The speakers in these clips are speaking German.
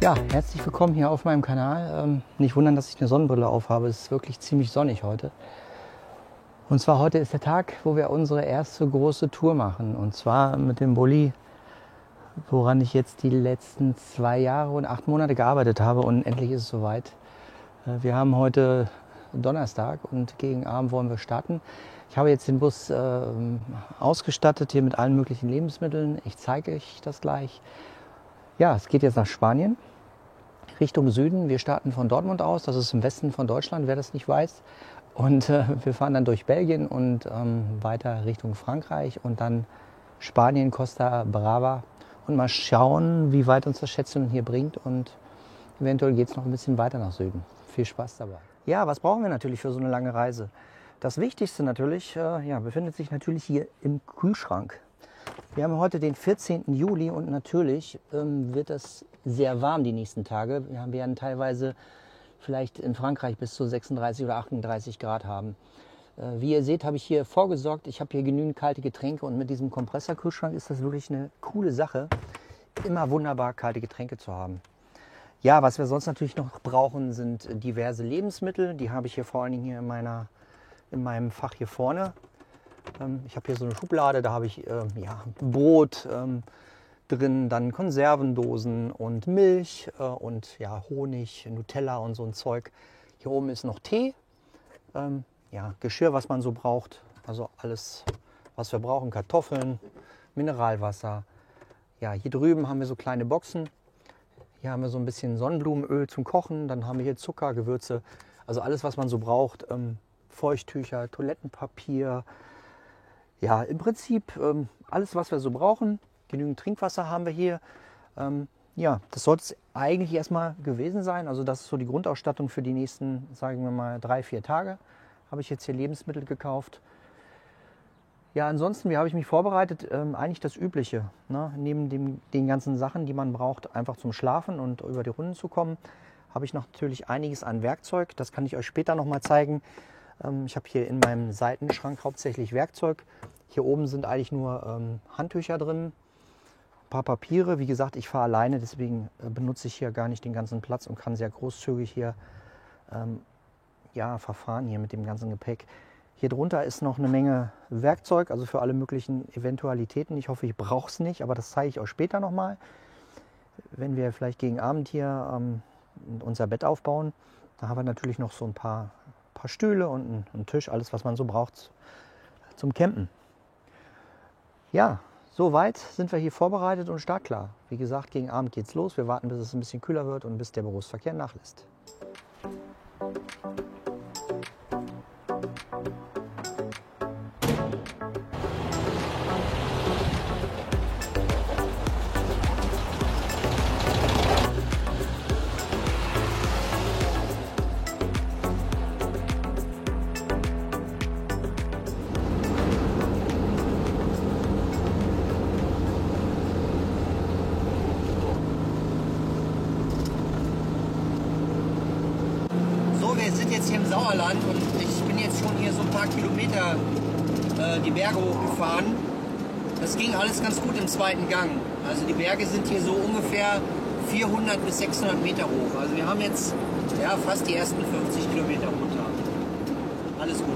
Ja, herzlich willkommen hier auf meinem Kanal. Nicht wundern, dass ich eine Sonnenbrille aufhabe. Es ist wirklich ziemlich sonnig heute. Und zwar heute ist der Tag, wo wir unsere erste große Tour machen. Und zwar mit dem Bulli, woran ich jetzt die letzten 2 Jahre und 8 Monate gearbeitet habe. Und endlich ist es soweit. Wir haben heute Donnerstag und gegen Abend wollen wir starten. Ich habe jetzt den Bus ausgestattet hier mit allen möglichen Lebensmitteln. Ich zeige euch das gleich. Ja, es geht jetzt nach Spanien, Richtung Süden. Wir starten von Dortmund aus, das ist im Westen von Deutschland, wer das nicht weiß. Und wir fahren dann durch Belgien und weiter Richtung Frankreich und dann Spanien, Costa Brava. Und mal schauen, wie weit uns das Schätzchen hier bringt. Und eventuell geht es noch ein bisschen weiter nach Süden. Viel Spaß dabei. Ja, was brauchen wir natürlich für so eine lange Reise? Das Wichtigste natürlich, befindet sich natürlich hier im Kühlschrank. Wir haben heute den 14. Juli und natürlich wird es sehr warm die nächsten Tage. Wir werden teilweise vielleicht in Frankreich bis zu 36 oder 38 Grad haben. Wie ihr seht, habe ich hier vorgesorgt. Ich habe hier genügend kalte Getränke und mit diesem Kompressorkühlschrank ist das wirklich eine coole Sache, immer wunderbar kalte Getränke zu haben. Ja, was wir sonst natürlich noch brauchen, sind diverse Lebensmittel. Die habe ich hier vor allen Dingen hier in meinem Fach hier vorne. Ich habe hier so eine Schublade, da habe ich Brot drin, dann Konservendosen und Milch und Honig, Nutella und so ein Zeug. Hier oben ist noch Tee, Geschirr, was man so braucht, also alles, was wir brauchen, Kartoffeln, Mineralwasser. Ja, hier drüben haben wir so kleine Boxen. Hier haben wir so ein bisschen Sonnenblumenöl zum Kochen, dann haben wir hier Zucker, Gewürze, also alles, was man so braucht. Feuchttücher, Toilettenpapier. Ja, im Prinzip alles, was wir so brauchen. Genügend Trinkwasser haben wir hier. Das sollte es eigentlich erstmal gewesen sein. Also das ist so die Grundausstattung für die nächsten, sagen wir mal, 3-4 Tage. Habe ich jetzt hier Lebensmittel gekauft. Ja, ansonsten, wie habe ich mich vorbereitet? Eigentlich das Übliche. Ne? Neben den ganzen Sachen, die man braucht, einfach zum Schlafen und über die Runden zu kommen, habe ich natürlich einiges an Werkzeug. Das kann ich euch später noch mal zeigen. Ich habe hier in meinem Seitenschrank hauptsächlich Werkzeug. Hier oben sind eigentlich nur Handtücher drin, ein paar Papiere. Wie gesagt, ich fahre alleine, deswegen benutze ich hier gar nicht den ganzen Platz und kann sehr großzügig hier verfahren hier mit dem ganzen Gepäck. Hier drunter ist noch eine Menge Werkzeug, also für alle möglichen Eventualitäten. Ich hoffe, ich brauche es nicht, aber das zeige ich euch später nochmal. Wenn wir vielleicht gegen Abend hier unser Bett aufbauen, da haben wir natürlich noch so ein paar Stühle und einen Tisch, alles was man so braucht zum Campen. Ja, soweit sind wir hier vorbereitet und startklar. Wie gesagt, gegen Abend geht's los. Wir warten, bis es ein bisschen kühler wird und bis der Berufsverkehr nachlässt. Wir sind jetzt hier im Sauerland und ich bin jetzt schon hier so ein paar Kilometer die Berge hochgefahren. Das ging alles ganz gut im zweiten Gang. Also die Berge sind hier so ungefähr 400 bis 600 Meter hoch. Also wir haben jetzt fast die ersten 50 Kilometer runter. Alles gut.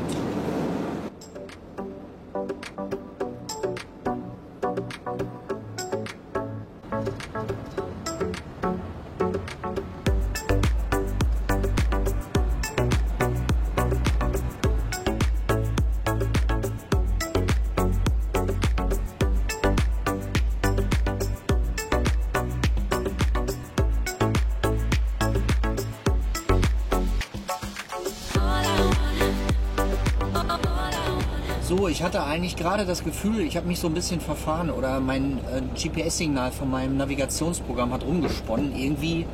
So, ich hatte eigentlich gerade das Gefühl, ich habe mich so ein bisschen verfahren oder mein GPS-Signal von meinem Navigationsprogramm hat rumgesponnen. Irgendwie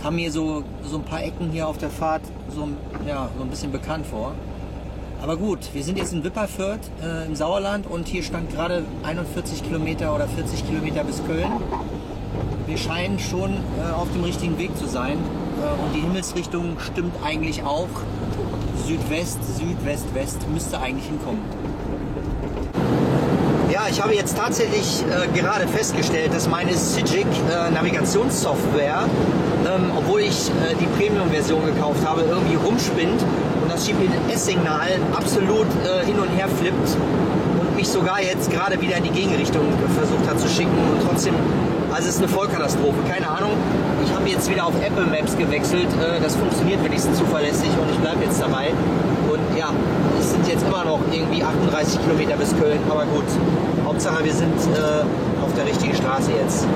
kam mir so ein paar Ecken hier auf der Fahrt so ein bisschen bekannt vor. Aber gut, wir sind jetzt in Wipperfürth im Sauerland und hier stand gerade 41 Kilometer oder 40 Kilometer bis Köln. Wir scheinen schon auf dem richtigen Weg zu sein und die Himmelsrichtung stimmt eigentlich auch. Südwest, Südwest, West müsste eigentlich hinkommen. Ja, ich habe jetzt tatsächlich gerade festgestellt, dass meine Sigic Navigationssoftware, obwohl ich die Premium-Version gekauft habe, irgendwie rumspinnt und das GPS-Signal absolut hin und her flippt und mich sogar jetzt gerade wieder in die Gegenrichtung versucht hat zu schicken und trotzdem, also es ist eine Vollkatastrophe, keine Ahnung. Ich habe jetzt wieder auf Apple Maps gewechselt, das funktioniert wenigstens zuverlässig und ich bleibe jetzt dabei. Und ja, es sind jetzt immer noch irgendwie 38 Kilometer bis Köln, aber gut, Hauptsache wir sind auf der richtigen Straße jetzt.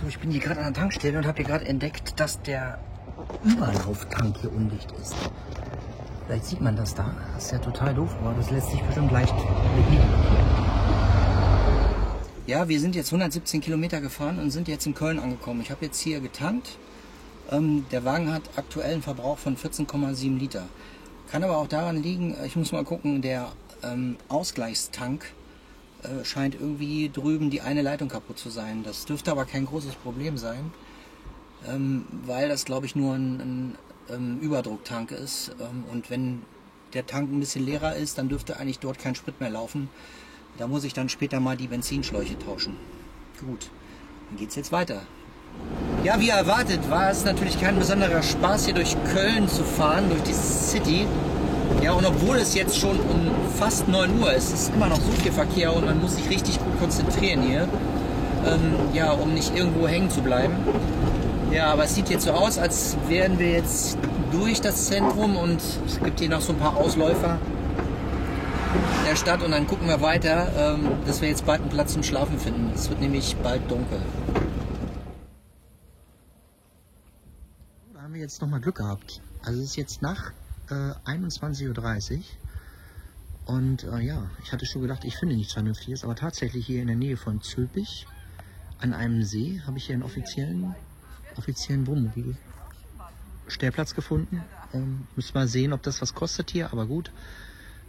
Ich bin hier gerade an der Tankstelle und habe hier gerade entdeckt, dass der Überlauftank hier undicht ist. Vielleicht sieht man das da. Das ist ja total doof, aber das lässt sich bestimmt leicht beheben. Ja, wir sind jetzt 117 Kilometer gefahren und sind jetzt in Köln angekommen. Ich habe jetzt hier getankt. Der Wagen hat aktuell einen Verbrauch von 14,7 Liter. Kann aber auch daran liegen, ich muss mal gucken, der Ausgleichstank scheint irgendwie drüben die eine Leitung kaputt zu sein. Das dürfte aber kein großes Problem sein, weil das, glaube ich, nur ein Überdrucktank ist. Und wenn der Tank ein bisschen leerer ist, dann dürfte eigentlich dort kein Sprit mehr laufen. Da muss ich dann später mal die Benzinschläuche tauschen. Gut, dann geht es jetzt weiter. Ja, wie erwartet war es natürlich kein besonderer Spaß, hier durch Köln zu fahren, durch die City. Ja, und obwohl es jetzt schon um fast 9 Uhr ist, ist immer noch so viel Verkehr und man muss sich richtig gut konzentrieren hier, ja, um nicht irgendwo hängen zu bleiben. Ja, aber es sieht jetzt so aus, als wären wir jetzt durch das Zentrum und es gibt hier noch so ein paar Ausläufer der Stadt und dann gucken wir weiter, dass wir jetzt bald einen Platz zum Schlafen finden. Es wird nämlich bald dunkel. Da haben wir jetzt nochmal Glück gehabt. Also es ist jetzt nach 21:30 Uhr und ja, ich hatte schon gedacht, ich finde nichts Vernünftiges, aber tatsächlich hier in der Nähe von Zülpich an einem See habe ich hier einen offiziellen Wohnmobil-Stellplatz gefunden. Müssen wir sehen, ob das was kostet hier, aber gut,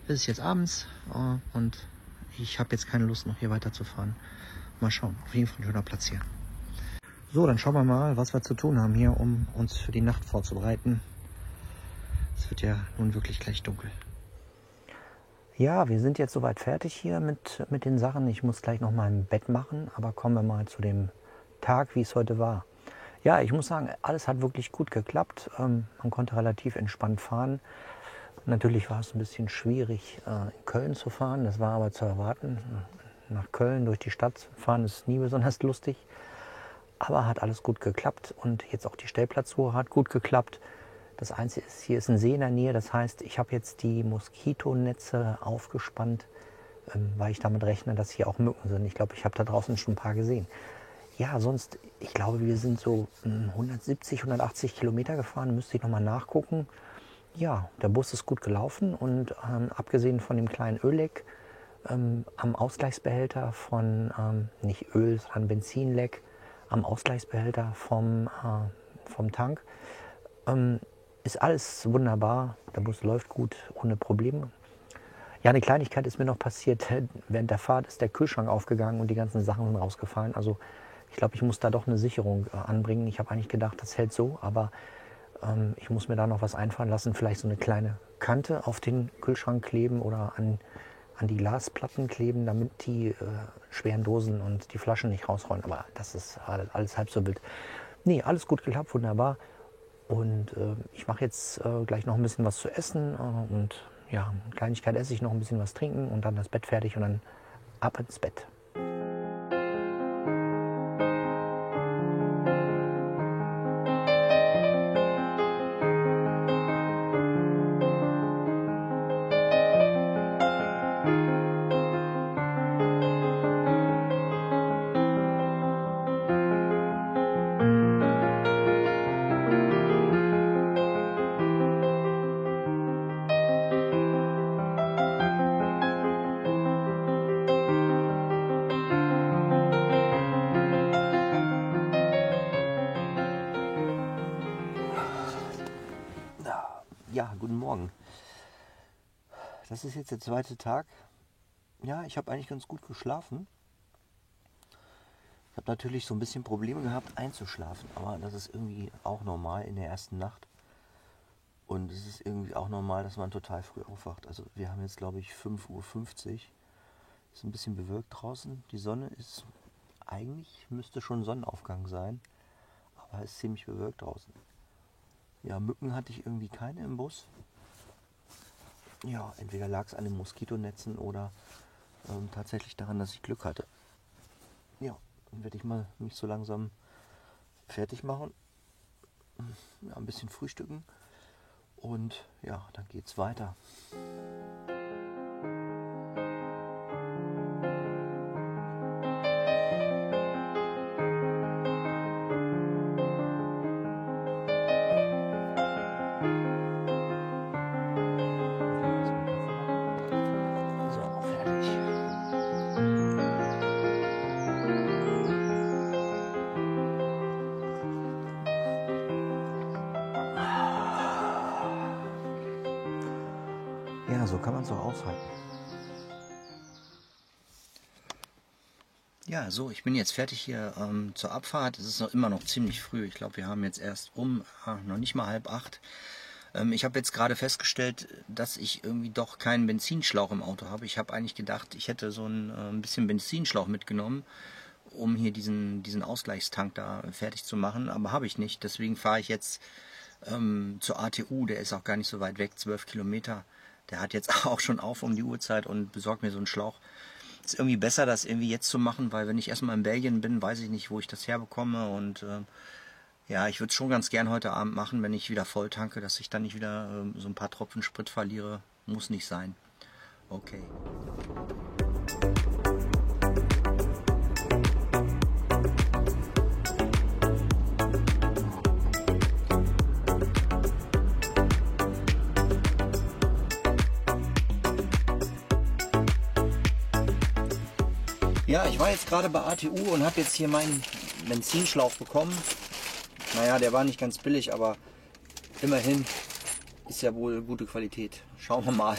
es ist jetzt abends und ich habe jetzt keine Lust noch hier weiterzufahren. Mal schauen, auf jeden Fall ein schöner Platz hier. So, dann schauen wir mal, was wir zu tun haben hier, um uns für die Nacht vorzubereiten. Es wird ja nun wirklich gleich dunkel. Ja, wir sind jetzt soweit fertig hier mit den Sachen. Ich muss gleich noch mal ein Bett machen, aber kommen wir mal zu dem Tag, wie es heute war. Ja, ich muss sagen, alles hat wirklich gut geklappt. Man konnte relativ entspannt fahren. Natürlich war es ein bisschen schwierig, in Köln zu fahren. Das war aber zu erwarten. Nach Köln durch die Stadt fahren ist nie besonders lustig. Aber hat alles gut geklappt und jetzt auch die Stellplatzsuche hat gut geklappt. Das Einzige ist, hier ist ein See in der Nähe, das heißt, ich habe jetzt die Moskitonetze aufgespannt, weil ich damit rechne, dass hier auch Mücken sind. Ich glaube, ich habe da draußen schon ein paar gesehen. Ja, sonst, ich glaube, wir sind so 170, 180 Kilometer gefahren, müsste ich nochmal nachgucken. Ja, der Bus ist gut gelaufen und abgesehen von dem kleinen Ölleck am Ausgleichsbehälter von, nicht Öl, sondern Benzinleck, am Ausgleichsbehälter vom Tank, ist alles wunderbar, der Bus läuft gut, ohne Probleme. Ja, eine Kleinigkeit ist mir noch passiert, während der Fahrt ist der Kühlschrank aufgegangen und die ganzen Sachen sind rausgefallen. Also ich glaube, ich muss da doch eine Sicherung anbringen. Ich habe eigentlich gedacht, das hält so, aber ich muss mir da noch was einfallen lassen, vielleicht so eine kleine Kante auf den Kühlschrank kleben oder an die Glasplatten kleben, damit die schweren Dosen und die Flaschen nicht rausrollen. Aber das ist alles halb so wild. Nee, alles gut geklappt, wunderbar. Und ich mache jetzt gleich noch ein bisschen was zu essen und ja, eine Kleinigkeit esse ich, noch ein bisschen was trinken und dann das Bett fertig und dann ab ins Bett. Ja, guten Morgen. Das ist jetzt der zweite Tag. Ja, ich habe eigentlich ganz gut geschlafen. Ich habe natürlich so ein bisschen Probleme gehabt einzuschlafen, aber das ist irgendwie auch normal in der ersten Nacht. Und es ist irgendwie auch normal, dass man total früh aufwacht. Also wir haben jetzt, glaube ich, 5:50 Uhr. Ist ein bisschen bewölkt draußen. Die Sonne ist, eigentlich müsste schon Sonnenaufgang sein, aber es ist ziemlich bewölkt draußen. Ja, Mücken hatte ich irgendwie keine im Bus. Ja, entweder lag es an den Moskitonetzen oder tatsächlich daran, dass ich Glück hatte. Ja, dann werde ich mal mich so langsam fertig machen. Ja, ein bisschen frühstücken. Und ja, dann geht's weiter. Ja, so kann man es auch aushalten. Ja, so, ich bin jetzt fertig hier zur Abfahrt. Es ist noch immer noch ziemlich früh. Ich glaube, wir haben jetzt erst noch nicht mal 7:30. Ich habe jetzt gerade festgestellt, dass ich irgendwie doch keinen Benzinschlauch im Auto habe. Ich habe eigentlich gedacht, ich hätte so ein bisschen Benzinschlauch mitgenommen, um hier diesen Ausgleichstank da fertig zu machen. Aber habe ich nicht. Deswegen fahre ich jetzt zur ATU. Der ist auch gar nicht so weit weg, 12 Kilometer. Der hat jetzt auch schon auf um die Uhrzeit und besorgt mir so einen Schlauch. Ist irgendwie besser, das irgendwie jetzt zu machen, weil wenn ich erstmal in Belgien bin, weiß ich nicht, wo ich das herbekomme. Und ja, ich würde es schon ganz gern heute Abend machen, wenn ich wieder voll tanke, dass ich dann nicht wieder so ein paar Tropfen Sprit verliere. Muss nicht sein. Okay. Ja, ich war jetzt gerade bei ATU und habe jetzt hier meinen Benzinschlauch bekommen. Naja, der war nicht ganz billig, aber immerhin ist ja wohl gute Qualität. Schauen wir mal.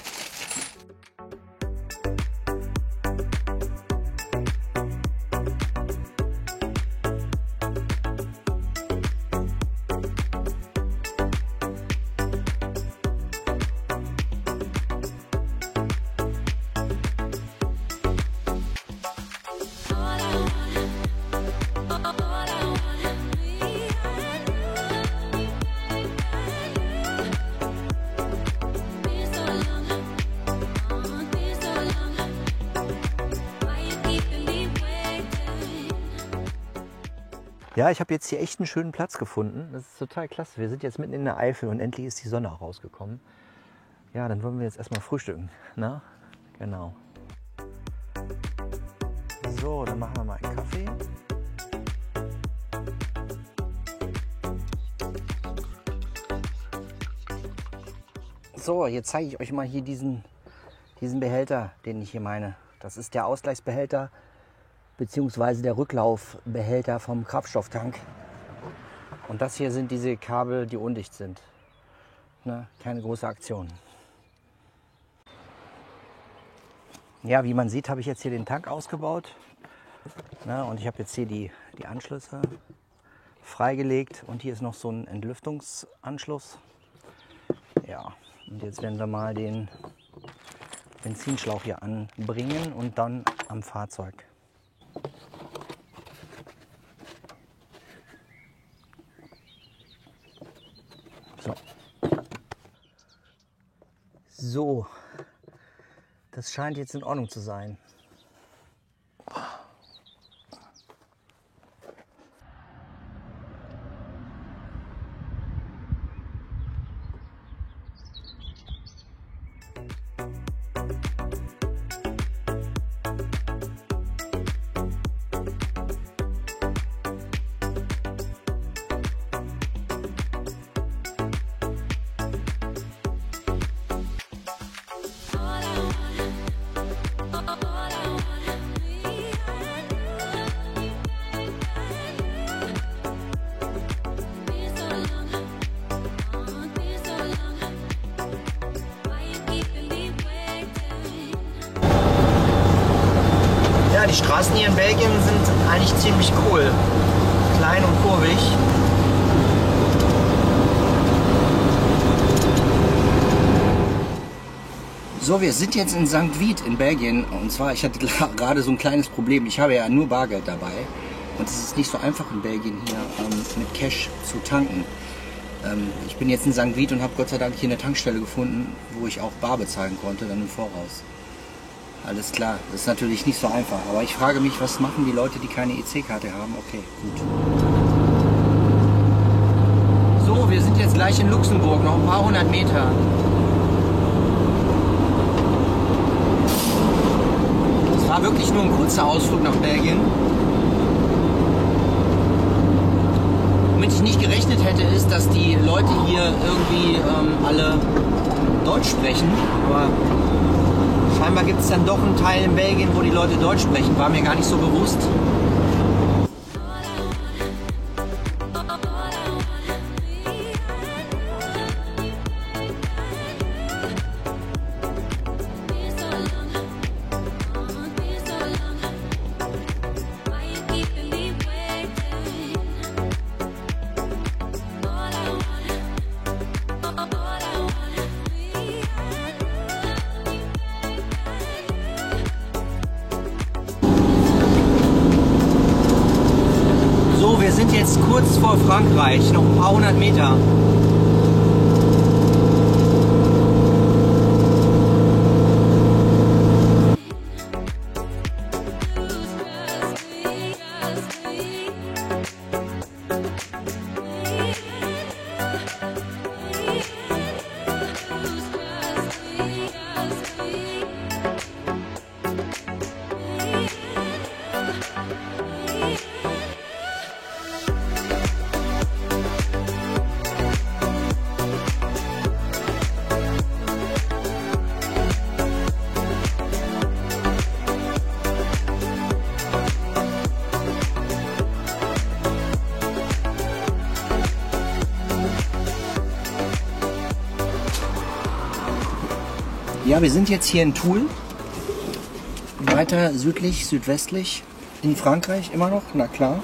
Ja, ich habe jetzt hier echt einen schönen Platz gefunden. Das ist total klasse. Wir sind jetzt mitten in der Eifel und endlich ist die Sonne auch rausgekommen. Ja, dann wollen wir jetzt erstmal frühstücken. Na? Genau. So, dann machen wir mal einen Kaffee. So, jetzt zeige ich euch mal hier diesen Behälter, den ich hier meine. Das ist der Ausgleichsbehälter beziehungsweise der Rücklaufbehälter vom Kraftstofftank. Und das hier sind diese Kabel, die undicht sind. Ne, keine große Aktion. Ja, wie man sieht, habe ich jetzt hier den Tank ausgebaut. Ne, und ich habe jetzt hier die Anschlüsse freigelegt. Und hier ist noch so ein Entlüftungsanschluss. Ja, und jetzt werden wir mal den Benzinschlauch hier anbringen und dann am Fahrzeug. So, das scheint jetzt in Ordnung zu sein. All I Die Straßen hier in Belgien sind eigentlich ziemlich cool. Klein und kurvig. So, wir sind jetzt in St. Vith in Belgien. Und zwar, ich hatte gerade so ein kleines Problem. Ich habe ja nur Bargeld dabei. Und es ist nicht so einfach in Belgien hier mit Cash zu tanken. Ich bin jetzt in St. Vith und habe Gott sei Dank hier eine Tankstelle gefunden, wo ich auch bar bezahlen konnte, dann im Voraus. Alles klar, das ist natürlich nicht so einfach. Aber ich frage mich, was machen die Leute, die keine EC-Karte haben? Okay, gut. So, wir sind jetzt gleich in Luxemburg, noch ein paar hundert Meter. Es war wirklich nur ein kurzer Ausflug nach Belgien. Womit ich nicht gerechnet hätte, ist, dass die Leute hier irgendwie alle Deutsch sprechen. Aber scheinbar gibt es dann doch einen Teil in Belgien, wo die Leute Deutsch sprechen. War mir gar nicht so bewusst. Wir sind jetzt kurz vor Frankreich, noch ein paar hundert Meter. Ja, wir sind jetzt hier in Toul, weiter südlich, südwestlich in Frankreich immer noch, na klar.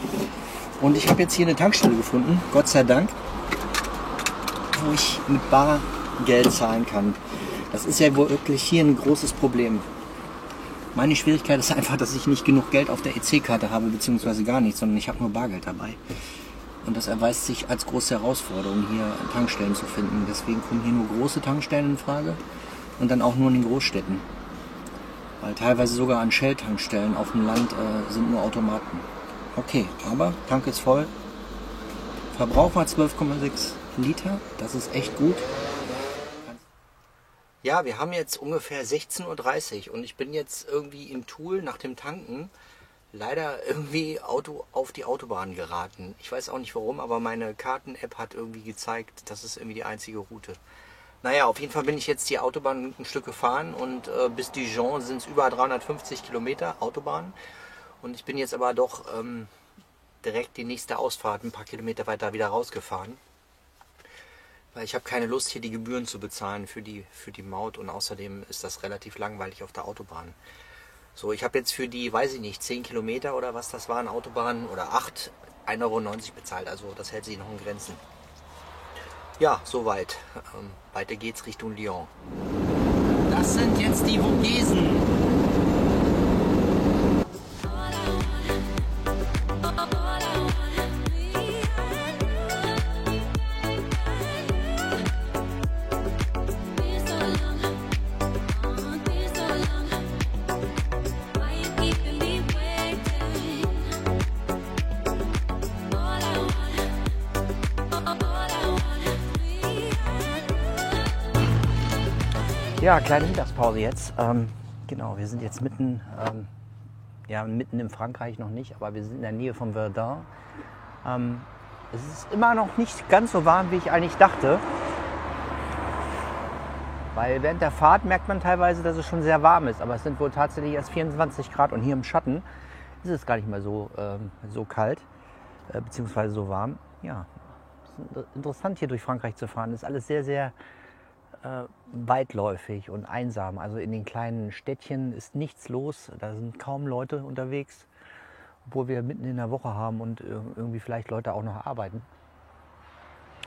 Und ich habe jetzt hier eine Tankstelle gefunden, Gott sei Dank, wo ich mit Bargeld zahlen kann. Das ist ja wohl wirklich hier ein großes Problem. Meine Schwierigkeit ist einfach, dass ich nicht genug Geld auf der EC-Karte habe, beziehungsweise gar nichts, sondern ich habe nur Bargeld dabei. Und das erweist sich als große Herausforderung, hier Tankstellen zu finden. Deswegen kommen hier nur große Tankstellen in Frage. Und dann auch nur in den Großstädten. Weil teilweise sogar an Shell-Tankstellen auf dem Land sind nur Automaten. Okay, aber Tank ist voll. Verbrauch war 12,6 Liter. Das ist echt gut. Ja, wir haben jetzt ungefähr 16:30 Uhr und ich bin jetzt irgendwie in Toul nach dem Tanken leider irgendwie auf die Autobahn geraten. Ich weiß auch nicht warum, aber meine Karten-App hat irgendwie gezeigt, das ist irgendwie die einzige Route. Naja, auf jeden Fall bin ich jetzt die Autobahn ein Stück gefahren und bis Dijon sind es über 350 Kilometer Autobahn. Und ich bin jetzt aber doch direkt die nächste Ausfahrt ein paar Kilometer weiter wieder rausgefahren. Weil ich habe keine Lust, hier die Gebühren zu bezahlen für die Maut und außerdem ist das relativ langweilig auf der Autobahn. So, ich habe jetzt für die, weiß ich nicht, 10 Kilometer oder was das waren, Autobahn oder 8, 1,90 € bezahlt. Also das hält sich noch in Grenzen. Ja, soweit. Weiter geht's Richtung Lyon. Das sind jetzt die Vogesen. Ja, kleine Mittagspause jetzt. Genau, wir sind jetzt mitten in Frankreich noch nicht, aber wir sind in der Nähe von Verdun. Es ist immer noch nicht ganz so warm, wie ich eigentlich dachte. Weil während der Fahrt merkt man teilweise, dass es schon sehr warm ist. Aber es sind wohl tatsächlich erst 24 Grad und hier im Schatten ist es gar nicht mehr so kalt, beziehungsweise so warm. Ja, es ist interessant hier durch Frankreich zu fahren. Es ist alles sehr, sehr weitläufig und einsam. Also in den kleinen Städtchen ist nichts los, da sind kaum Leute unterwegs, obwohl wir mitten in der Woche haben und irgendwie vielleicht Leute auch noch arbeiten.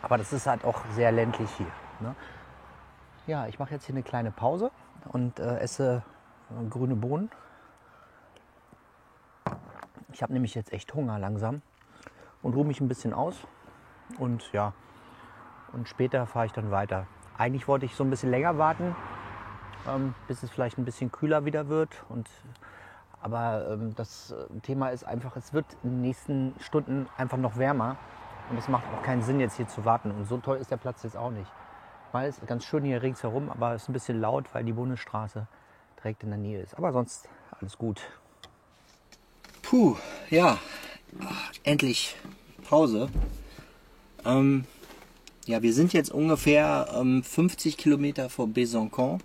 Aber das ist halt auch sehr ländlich hier. Ne? Ja, ich mache jetzt hier eine kleine Pause und esse grüne Bohnen. Ich habe nämlich jetzt echt Hunger langsam und ruhe mich ein bisschen aus. Und ja, und später fahre ich dann weiter. Eigentlich wollte ich so ein bisschen länger warten, bis es vielleicht ein bisschen kühler wieder wird. Aber das Thema ist einfach, es wird in den nächsten Stunden einfach noch wärmer. Und es macht auch keinen Sinn, jetzt hier zu warten. Und so toll ist der Platz jetzt auch nicht. Weil es ist ganz schön hier ringsherum, aber es ist ein bisschen laut, weil die Bundesstraße direkt in der Nähe ist. Aber sonst alles gut. Puh, ja, endlich Pause. Ja, wir sind jetzt ungefähr 50 Kilometer vor Besançon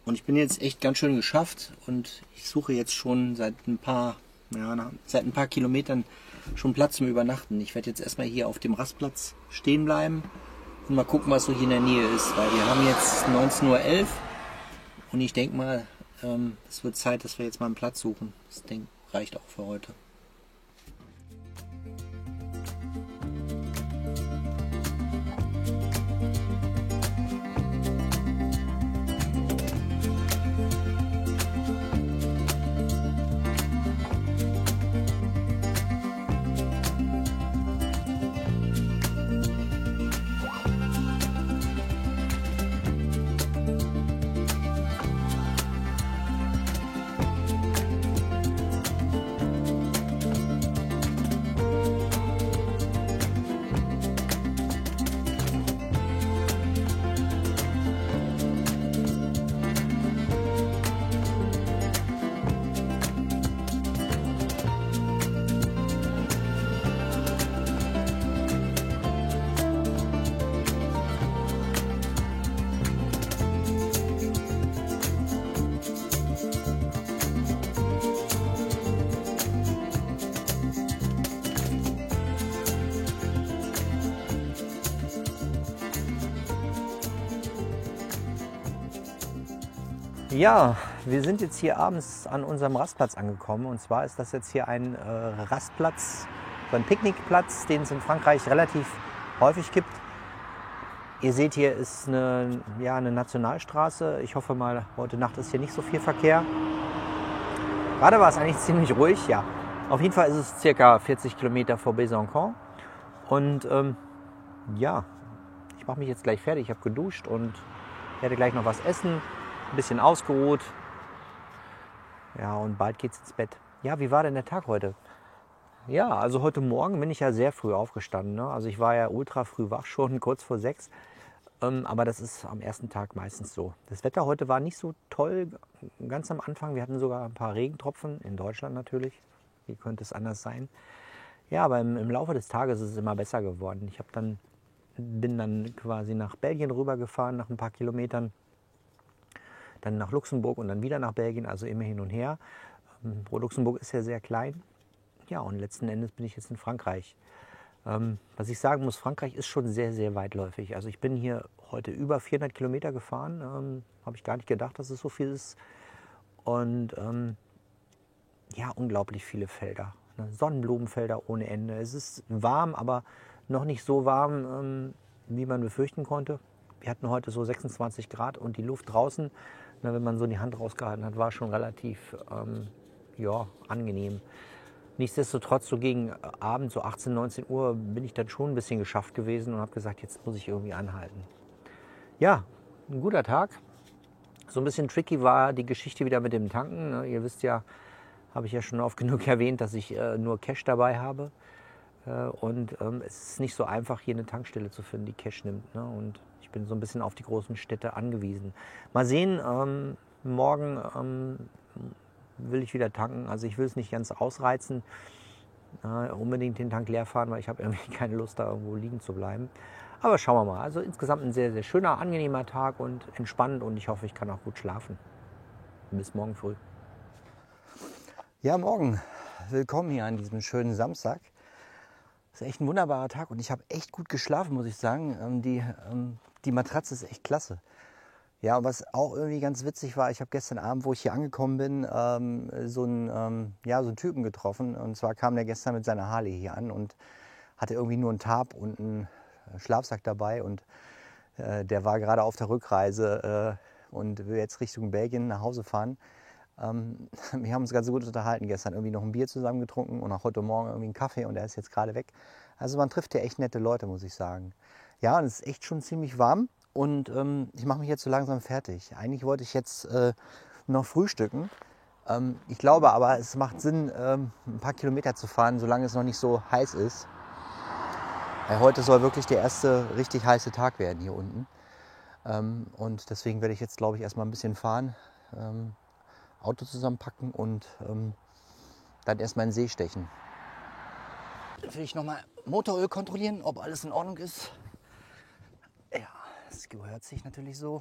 und ich bin jetzt echt ganz schön geschafft und ich suche jetzt schon seit ein paar Kilometern schon Platz zum Übernachten. Ich werde jetzt erstmal hier auf dem Rastplatz stehen bleiben und mal gucken, was so hier in der Nähe ist, weil wir haben jetzt 19:11 Uhr und ich denke mal, es wird Zeit, dass wir jetzt mal einen Platz suchen. Das reicht auch für heute. Ja, wir sind jetzt hier abends an unserem Rastplatz angekommen. Und zwar ist das jetzt hier ein Rastplatz, so ein Picknickplatz, den es in Frankreich relativ häufig gibt. Ihr seht, hier ist eine Nationalstraße. Ich hoffe mal, heute Nacht ist hier nicht so viel Verkehr. Gerade war es eigentlich ziemlich ruhig, ja. Auf jeden Fall ist es circa 40 Kilometer vor Besançon. Und ja, ich mache mich jetzt gleich fertig. Ich habe geduscht und werde gleich noch was essen. Ein bisschen ausgeruht. Ja, und bald geht's ins Bett. Ja, wie war denn der Tag heute? Ja, also heute Morgen bin ich ja sehr früh aufgestanden. Ne? Also ich war ja ultra früh wach, schon kurz vor 6. Aber das ist am ersten Tag meistens so. Das Wetter heute war nicht so toll. Ganz am Anfang, wir hatten sogar ein paar Regentropfen. In Deutschland natürlich. Wie könnte es anders sein? Ja, aber im Laufe des Tages ist es immer besser geworden. Bin dann quasi nach Belgien rübergefahren, nach ein paar Kilometern. Dann nach Luxemburg und dann wieder nach Belgien, also immer hin und her. Luxemburg ist ja sehr klein. Ja, und letzten Endes bin ich jetzt in Frankreich. Was ich sagen muss, Frankreich ist schon sehr, sehr weitläufig. Also ich bin hier heute über 400 Kilometer gefahren. Habe ich gar nicht gedacht, dass es so viel ist. Und ja, unglaublich viele Felder. Ne? Sonnenblumenfelder ohne Ende. Es ist warm, aber noch nicht so warm, wie man befürchten konnte. Wir hatten heute so 26 Grad und die Luft draußen, wenn man so die Hand rausgehalten hat, war schon relativ angenehm. Nichtsdestotrotz, so gegen Abend, so 18, 19 Uhr, bin ich dann schon ein bisschen geschafft gewesen und habe gesagt, jetzt muss ich irgendwie anhalten. Ja, ein guter Tag. So ein bisschen tricky war die Geschichte wieder mit dem Tanken. Ne? Ihr wisst ja, habe ich ja schon oft genug erwähnt, dass ich nur Cash dabei habe. Und es ist nicht so einfach, hier eine Tankstelle zu finden, die Cash nimmt. Ne? Und ich bin so ein bisschen auf die großen Städte angewiesen. Mal sehen, morgen will ich wieder tanken. Also ich will es nicht ganz ausreizen, unbedingt den Tank leer fahren, weil ich habe irgendwie keine Lust, da irgendwo liegen zu bleiben. Aber schauen wir mal. Also insgesamt ein sehr, sehr schöner, angenehmer Tag und entspannend und ich hoffe, ich kann auch gut schlafen. Bis morgen früh. Ja, morgen. Willkommen hier an diesem schönen Samstag. Das ist echt ein wunderbarer Tag und ich habe echt gut geschlafen, muss ich sagen. Die Matratze ist echt klasse. Ja, und was auch irgendwie ganz witzig war, ich habe gestern Abend, wo ich hier angekommen bin, so einen Typen getroffen. Und zwar kam der gestern mit seiner Harley hier an und hatte irgendwie nur einen Tarp und einen Schlafsack dabei. Und der war gerade auf der Rückreise und will jetzt Richtung Belgien nach Hause fahren. Wir haben uns ganz gut unterhalten gestern, irgendwie noch ein Bier zusammen getrunken und auch heute Morgen irgendwie einen Kaffee und er ist jetzt gerade weg. Also man trifft ja echt nette Leute, muss ich sagen. Ja, und es ist echt schon ziemlich warm und ich mache mich jetzt so langsam fertig. Eigentlich wollte ich jetzt noch frühstücken. Ich glaube aber, es macht Sinn, ein paar Kilometer zu fahren, solange es noch nicht so heiß ist. Weil heute soll wirklich der erste richtig heiße Tag werden hier unten. Und deswegen werde ich jetzt, glaube ich, erstmal ein bisschen fahren. Auto zusammenpacken und dann erstmal in den See stechen. Dann will ich nochmal Motoröl kontrollieren, ob alles in Ordnung ist. Ja, das gehört sich natürlich so.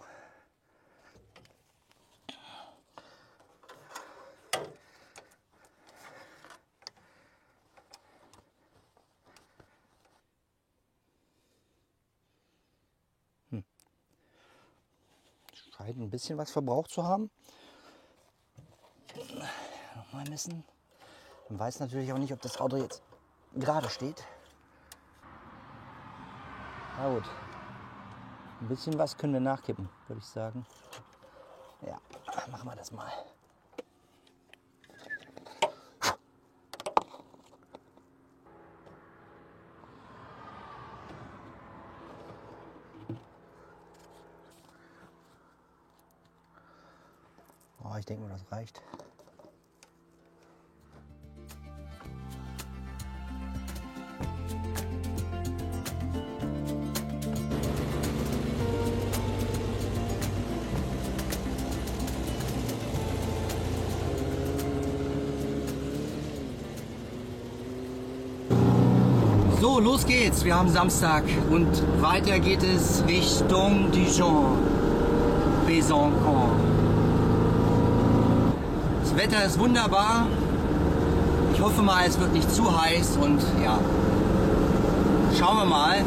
Scheint ein bisschen was verbraucht zu haben. Nochmal messen. Man weiß natürlich auch nicht, ob das Auto jetzt gerade steht. Na gut. Ein bisschen was können wir nachkippen, würde ich sagen. Ja, machen wir das mal. Oh, ich denke mal, das reicht. So, los geht's. Wir haben Samstag und weiter geht es Richtung Dijon, Besançon. Das Wetter ist wunderbar. Ich hoffe mal, es wird nicht zu heiß und ja, schauen wir mal,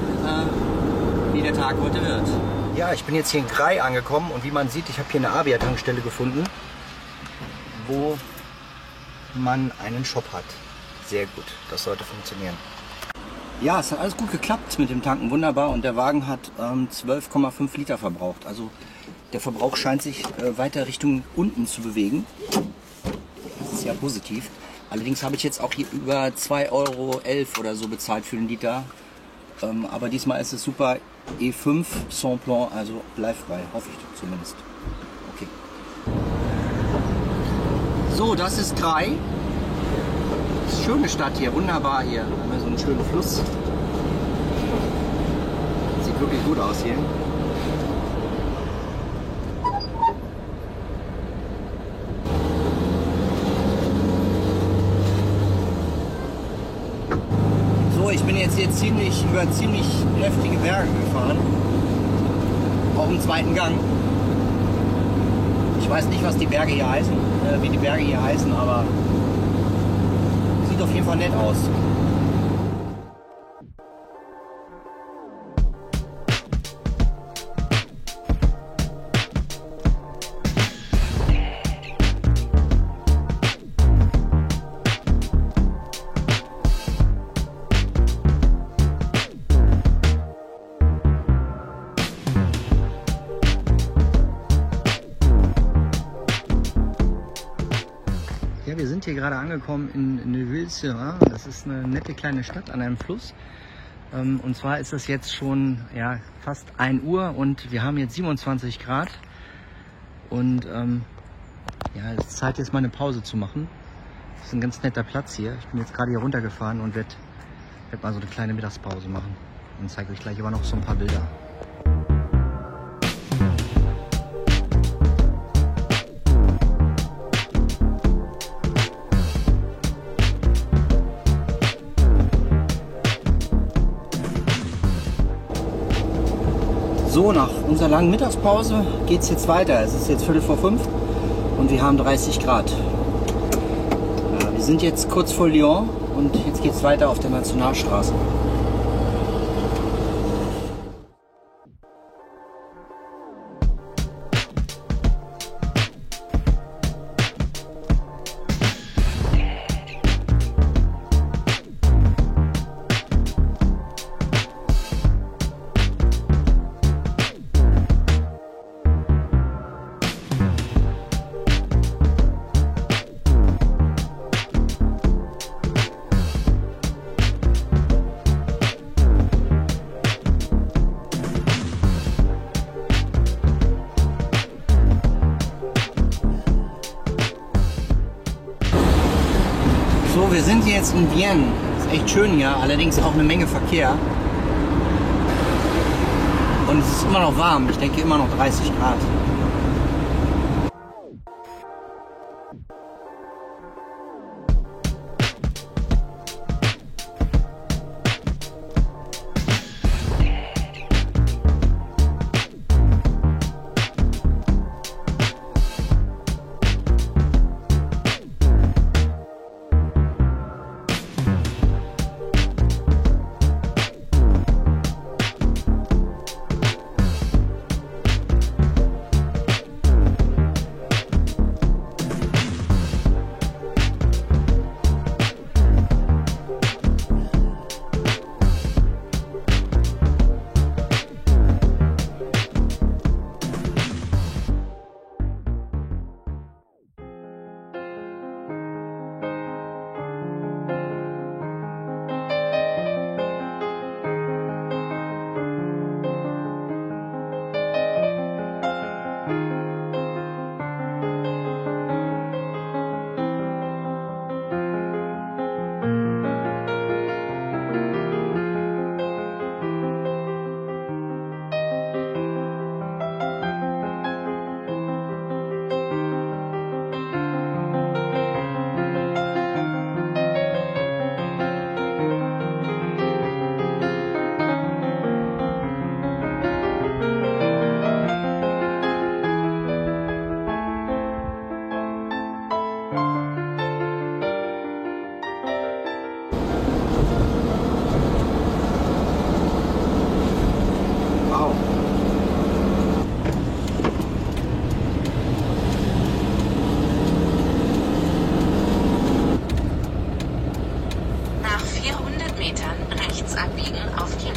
wie der Tag heute wird. Ja, ich bin jetzt hier in Grailles angekommen und wie man sieht, ich habe hier eine Avia-Tankstelle gefunden, wo man einen Shop hat. Sehr gut, das sollte funktionieren. Ja, es hat alles gut geklappt mit dem Tanken, wunderbar. Und der Wagen hat 12,5 Liter verbraucht. Also der Verbrauch scheint sich weiter Richtung unten zu bewegen. Das ist ja positiv. Allerdings habe ich jetzt auch hier über 2,11 € oder so bezahlt für den Liter. Aber diesmal ist es super E5 sans plan, also bleifrei, hoffe ich zumindest. Okay. So, das ist Grailles. Schöne Stadt hier, wunderbar hier. Wir haben so einen schönen Fluss. Sieht wirklich gut aus hier. So, ich bin jetzt hier über ziemlich heftige Berge gefahren. Auch im zweiten Gang. Ich weiß nicht, was die Berge hier heißen, wie die Berge hier heißen, aber sieht auf jeden Fall nett aus. Ja, wir sind hier gerade angekommen in Neuville-sur-Rhin. Das ist eine nette kleine Stadt an einem Fluss. Und zwar ist es jetzt schon fast 1 Uhr und wir haben jetzt 27 Grad. Und es ist Zeit, jetzt mal eine Pause zu machen. Das ist ein ganz netter Platz hier. Ich bin jetzt gerade hier runtergefahren und werde mal so eine kleine Mittagspause machen. Und zeige euch gleich aber noch so ein paar Bilder. So, nach unserer langen Mittagspause geht es jetzt weiter. Es ist jetzt 5:15 und wir haben 30 Grad. Ja, wir sind jetzt kurz vor Lyon und jetzt geht es weiter auf der Nationalstraße. jetzt in Vienne. Ist echt schön hier, allerdings auch eine Menge Verkehr. Und es ist immer noch warm. Ich denke immer noch 30 Grad.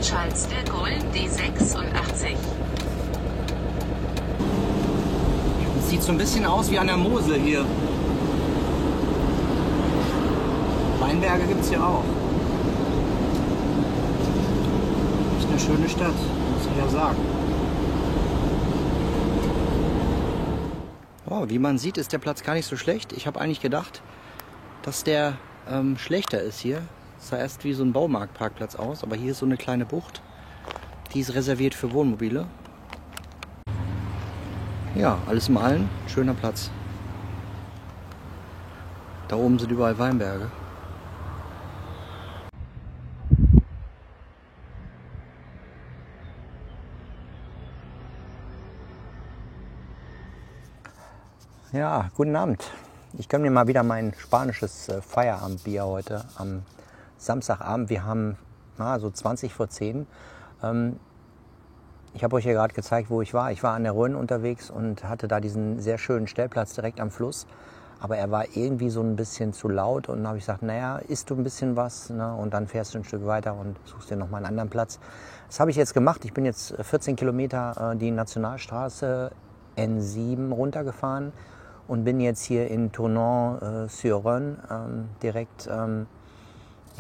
Charles de Gaulle D86. Das sieht so ein bisschen aus wie an der Mosel hier. Weinberge gibt es hier auch. Ist eine schöne Stadt, muss ich ja sagen. Oh, wie man sieht, ist der Platz gar nicht so schlecht. Ich habe eigentlich gedacht, dass der schlechter ist hier. Es sah erst wie so ein Baumarktparkplatz aus, aber hier ist so eine kleine Bucht. Die ist reserviert für Wohnmobile. Ja, alles im Allen, schöner Platz. Da oben sind überall Weinberge. Ja, guten Abend. Ich gönne mir mal wieder mein spanisches Feierabendbier heute am Samstagabend. Wir haben so 20 vor 10. Ich habe euch ja gerade gezeigt, wo ich war. Ich war an der Rhön unterwegs und hatte da diesen sehr schönen Stellplatz direkt am Fluss. Aber er war irgendwie so ein bisschen zu laut und dann habe ich gesagt, naja, isst du ein bisschen was, ne? Und dann fährst du ein Stück weiter und suchst dir nochmal einen anderen Platz. Das habe ich jetzt gemacht. Ich bin jetzt 14 Kilometer die Nationalstraße N7 runtergefahren und bin jetzt hier in Tournon-sur-Rhône direkt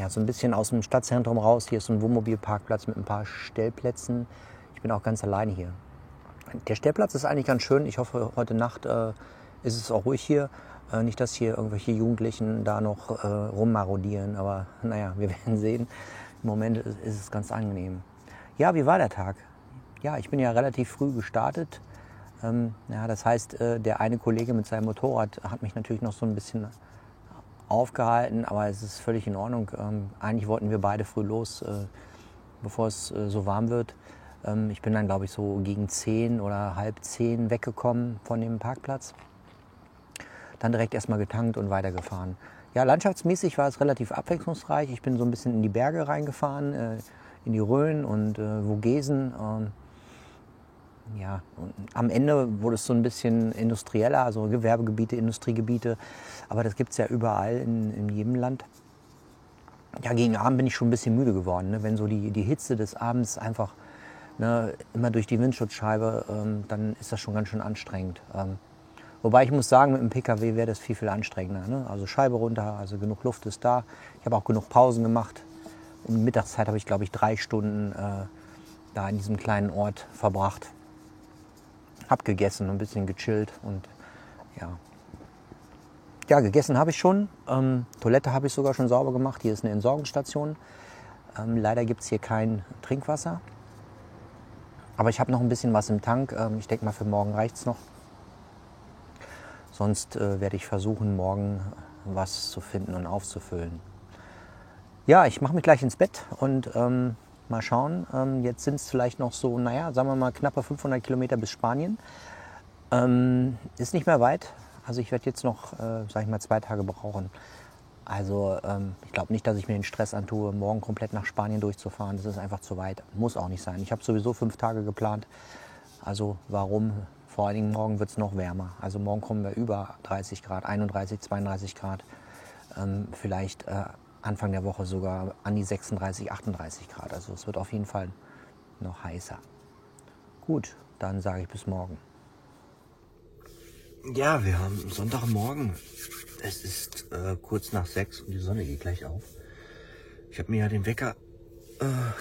so ein bisschen aus dem Stadtzentrum raus. Hier ist ein Wohnmobilparkplatz mit ein paar Stellplätzen. Ich bin auch ganz alleine hier. Der Stellplatz ist eigentlich ganz schön. Ich hoffe, heute Nacht ist es auch ruhig hier. Nicht, dass hier irgendwelche Jugendlichen da noch rummarodieren. Aber naja, wir werden sehen. Im Moment ist es ganz angenehm. Ja, wie war der Tag? Ja, ich bin ja relativ früh gestartet. Das heißt, der eine Kollege mit seinem Motorrad hat mich natürlich noch so ein bisschen aufgehalten, aber es ist völlig in Ordnung. Eigentlich wollten wir beide früh los, bevor es so warm wird. Ich bin dann, glaube ich, so gegen 10 oder halb 10 weggekommen von dem Parkplatz. Dann direkt erstmal getankt und weitergefahren. Ja, landschaftsmäßig war es relativ abwechslungsreich. Ich bin so ein bisschen in die Berge reingefahren, in die Rhön und Vogesen. Ja, und am Ende wurde es so ein bisschen industrieller, also Gewerbegebiete, Industriegebiete. Aber das gibt es ja überall in jedem Land. Ja, gegen Abend bin ich schon ein bisschen müde geworden, ne? Wenn so die Hitze des Abends einfach immer durch die Windschutzscheibe, dann ist das schon ganz schön anstrengend. Wobei ich muss sagen, mit dem PKW wäre das viel, viel anstrengender. Ne? Also Scheibe runter, also genug Luft ist da. Ich habe auch genug Pausen gemacht. Um die Mittagszeit habe ich, glaube ich, 3 Stunden da in diesem kleinen Ort verbracht. Hab gegessen, ein bisschen gechillt und ja. Ja, gegessen habe ich schon. Toilette habe ich sogar schon sauber gemacht. Hier ist eine Entsorgungsstation. Leider gibt es hier kein Trinkwasser. Aber ich habe noch ein bisschen was im Tank. Ich denke mal, für morgen reicht es noch. Sonst werde ich versuchen, morgen was zu finden und aufzufüllen. Ja, ich mache mich gleich ins Bett und mal schauen. Jetzt sind es vielleicht noch so, naja, sagen wir mal knappe 500 Kilometer bis Spanien. Ist nicht mehr weit. Also ich werde jetzt noch, sag ich mal, 2 Tage brauchen. Also ich glaube nicht, dass ich mir den Stress antue, morgen komplett nach Spanien durchzufahren. Das ist einfach zu weit. Muss auch nicht sein. Ich habe sowieso 5 Tage geplant. Also warum? Vor allen Dingen morgen wird es noch wärmer. Also morgen kommen wir über 30 Grad, 31, 32 Grad. Vielleicht Anfang der Woche sogar an die 36, 38 Grad. Also es wird auf jeden Fall noch heißer. Gut, dann sage ich bis morgen. Ja, wir haben Sonntagmorgen. Es ist kurz nach 6 und die Sonne geht gleich auf. Ich habe mir ja den Wecker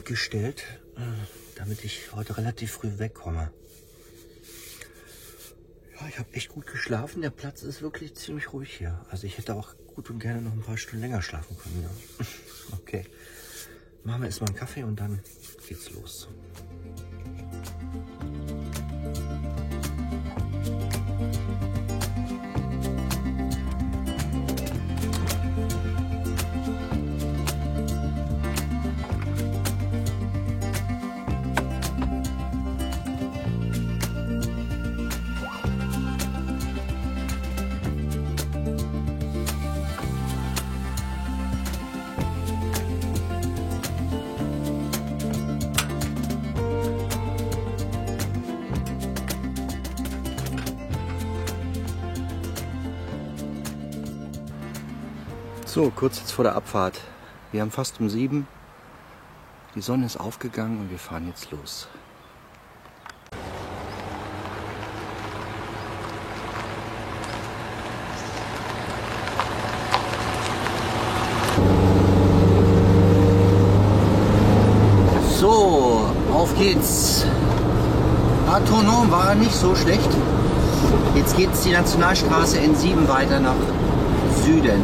gestellt, damit ich heute relativ früh wegkomme. Ja, ich habe echt gut geschlafen. Der Platz ist wirklich ziemlich ruhig hier. Also ich hätte auch gut und gerne noch ein paar Stunden länger schlafen können. Ja. Okay, machen wir erstmal einen Kaffee und dann geht's los. So, kurz jetzt vor der Abfahrt. Wir haben fast um 7. Die Sonne ist aufgegangen und wir fahren jetzt los. So, auf geht's. Autonom war nicht so schlecht. Jetzt geht's die Nationalstraße N7 weiter nach Süden.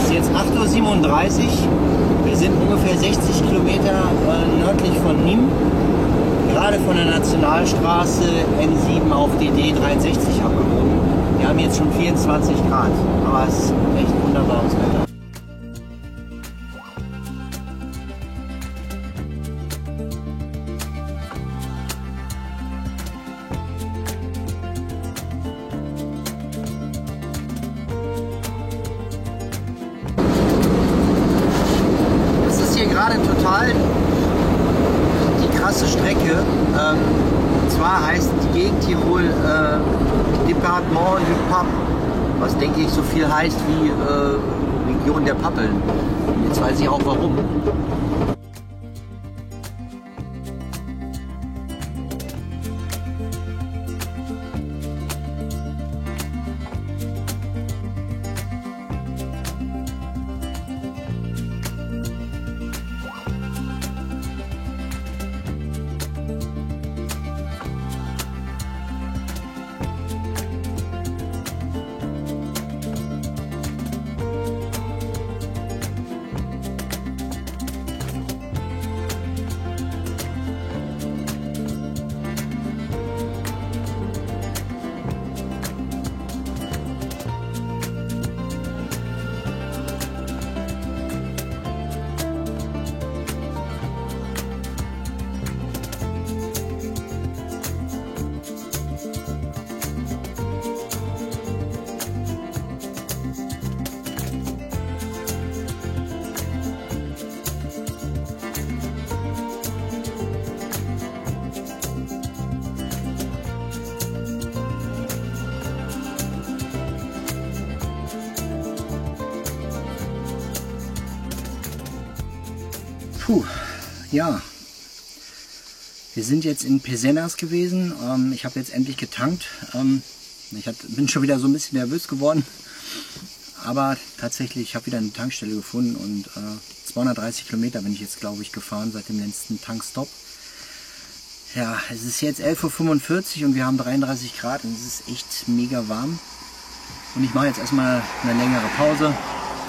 Jetzt 8:37 Uhr. Wir sind ungefähr 60 Kilometer nördlich von Nîmes. Gerade von der Nationalstraße N7 auf die D63 abgebogen. Wir haben jetzt schon 24 Grad, aber es ist echt wunderbares Wetter. Gerade total die krasse Strecke. Und zwar heißt die Gegend hier wohl Département du Pape, was denke ich so viel heißt wie Region der Pappeln. Jetzt weiß ich auch warum. Puh, ja. Wir sind jetzt in Pezenas gewesen. Ich habe jetzt endlich getankt. Bin schon wieder so ein bisschen nervös geworden. Aber tatsächlich, ich habe wieder eine Tankstelle gefunden und 230 Kilometer bin ich jetzt, glaube ich, gefahren seit dem letzten Tankstopp. Ja, es ist jetzt 11:45 Uhr und wir haben 33 Grad und es ist echt mega warm. Und ich mache jetzt erstmal eine längere Pause.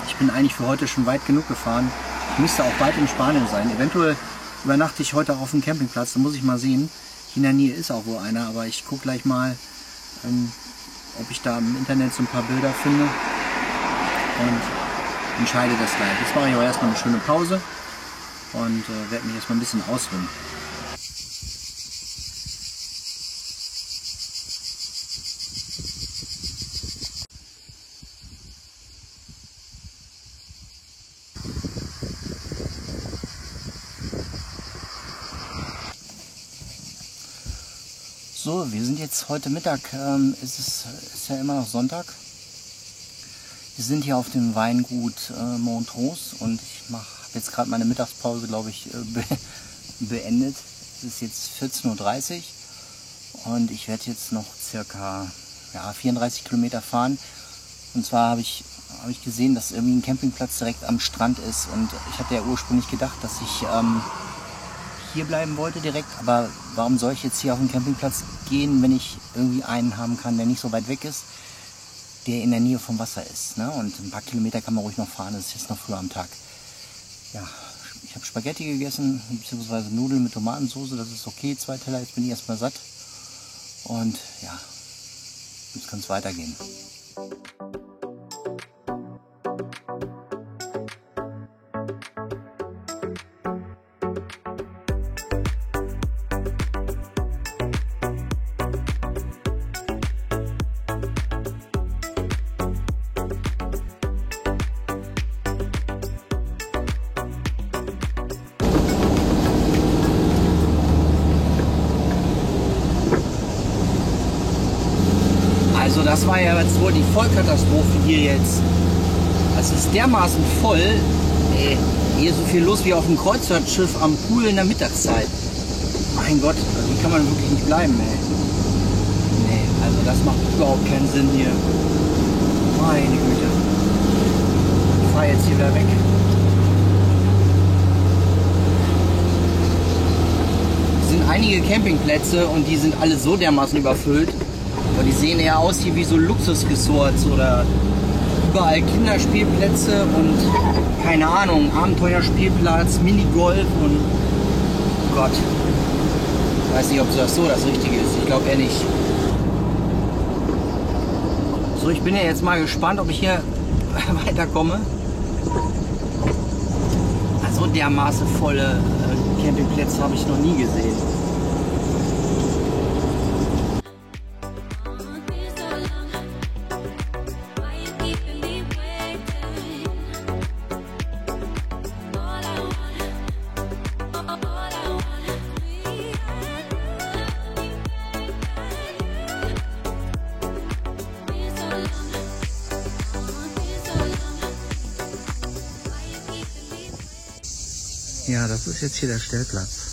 Ich bin eigentlich für heute schon weit genug gefahren. Ich müsste auch bald in Spanien sein. Eventuell übernachte ich heute auch auf dem Campingplatz, da muss ich mal sehen. Hier in der Nähe ist auch wohl einer, aber ich gucke gleich mal, ob ich da im Internet so ein paar Bilder finde und entscheide das gleich. Jetzt mache ich aber erstmal eine schöne Pause und werde mich erstmal ein bisschen ausruhen. So, wir sind jetzt heute Mittag, ist ja immer noch Sonntag. Wir sind hier auf dem Weingut Montrose und ich habe jetzt gerade meine Mittagspause, glaube ich, beendet. Es ist jetzt 14:30 Uhr und ich werde jetzt noch circa 34 Kilometer fahren. Und zwar habe ich gesehen, dass irgendwie ein Campingplatz direkt am Strand ist und ich hatte ja ursprünglich gedacht, dass ich hier bleiben wollte direkt, aber warum soll ich jetzt hier auf den Campingplatz gehen, wenn ich irgendwie einen haben kann, der nicht so weit weg ist, der in der Nähe vom Wasser ist, ne? Und ein paar Kilometer kann man ruhig noch fahren, das ist jetzt noch früh am Tag. Ja, ich habe Spaghetti gegessen, beziehungsweise Nudeln mit Tomatensauce, das ist okay, 2 Teller, jetzt bin ich erstmal satt und ja, jetzt kann es weitergehen. Also das war ja jetzt wohl die Vollkatastrophe hier jetzt. Das ist dermaßen voll. Ey, hier ist so viel los wie auf dem Kreuzfahrtschiff am Pool in der Mittagszeit. Mein Gott, hier kann man wirklich nicht bleiben, ey. Nee, also das macht überhaupt keinen Sinn hier. Meine Güte. Ich fahre jetzt hier wieder weg. Es sind einige Campingplätze und die sind alle so dermaßen überfüllt. Aber die sehen eher aus hier wie so Luxusresorts oder überall Kinderspielplätze und keine Ahnung, Abenteuerspielplatz, Minigolf und oh Gott. Ich weiß nicht, ob das so das Richtige ist. Ich glaube eher nicht. So, ich bin ja jetzt mal gespannt, ob ich hier weiterkomme. Also dermaßen volle Campingplätze habe ich noch nie gesehen. Ja, das ist jetzt hier der Stellplatz.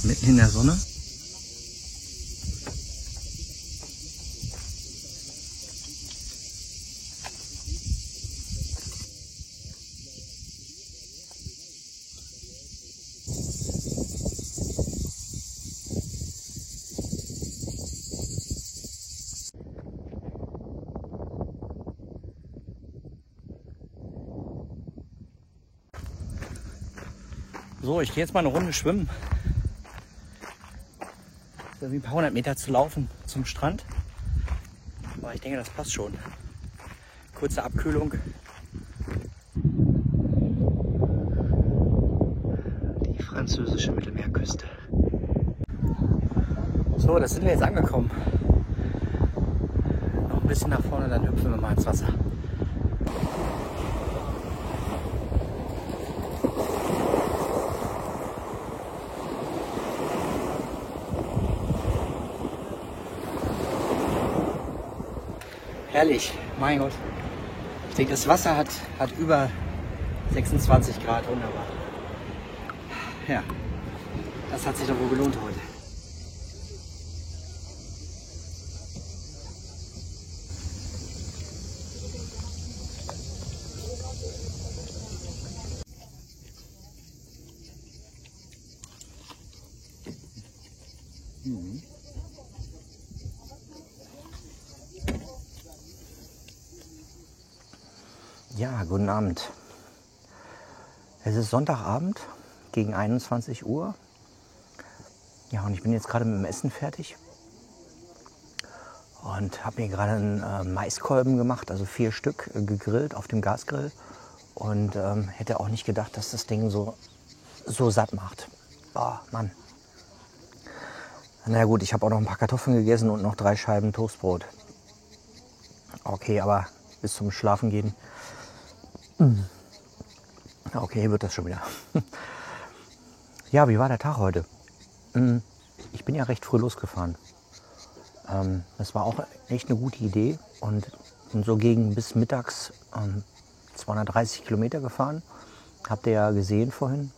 Mitten in der Sonne. So, ich gehe jetzt mal eine Runde schwimmen. So wie ein paar 100 Meter zu laufen zum Strand. Aber ich denke, das passt schon. Kurze Abkühlung. Die französische Mittelmeerküste. So, da sind wir jetzt angekommen. Noch ein bisschen nach vorne, dann hüpfen wir mal ins Wasser. Herrlich, mein Gott. Ich denke, das Wasser hat über 26 Grad, wunderbar. Ja, das hat sich doch wohl gelohnt heute. Ja, guten Abend. Es ist Sonntagabend gegen 21 Uhr. Ja, und ich bin jetzt gerade mit dem Essen fertig und habe mir gerade einen Maiskolben gemacht, also 4 Stück gegrillt auf dem Gasgrill und hätte auch nicht gedacht, dass das Ding so satt macht. Oh, Mann. Na gut, ich habe auch noch ein paar Kartoffeln gegessen und noch 3 Scheiben Toastbrot. Okay, aber bis zum Schlafengehen. Okay, wird das schon wieder. Ja, wie war der Tag heute? Ich bin ja recht früh losgefahren. Das war auch echt eine gute Idee und so gegen bis mittags 230 Kilometer gefahren. Habt ihr ja gesehen vorhin.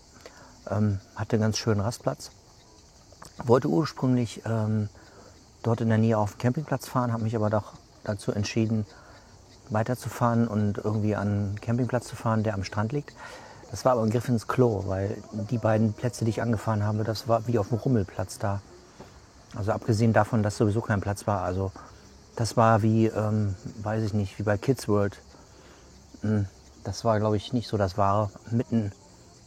Hatte einen ganz schönen Rastplatz. Wollte ursprünglich dort in der Nähe auf den Campingplatz fahren, habe mich aber doch dazu entschieden, weiterzufahren und irgendwie an einen Campingplatz zu fahren, der am Strand liegt. Das war aber ein Griff ins Klo, weil die beiden Plätze, die ich angefahren habe, das war wie auf dem Rummelplatz da. Also abgesehen davon, dass sowieso kein Platz war. Also das war wie, weiß ich nicht, wie bei Kids World. Das war, glaube ich, nicht so das Wahre, mitten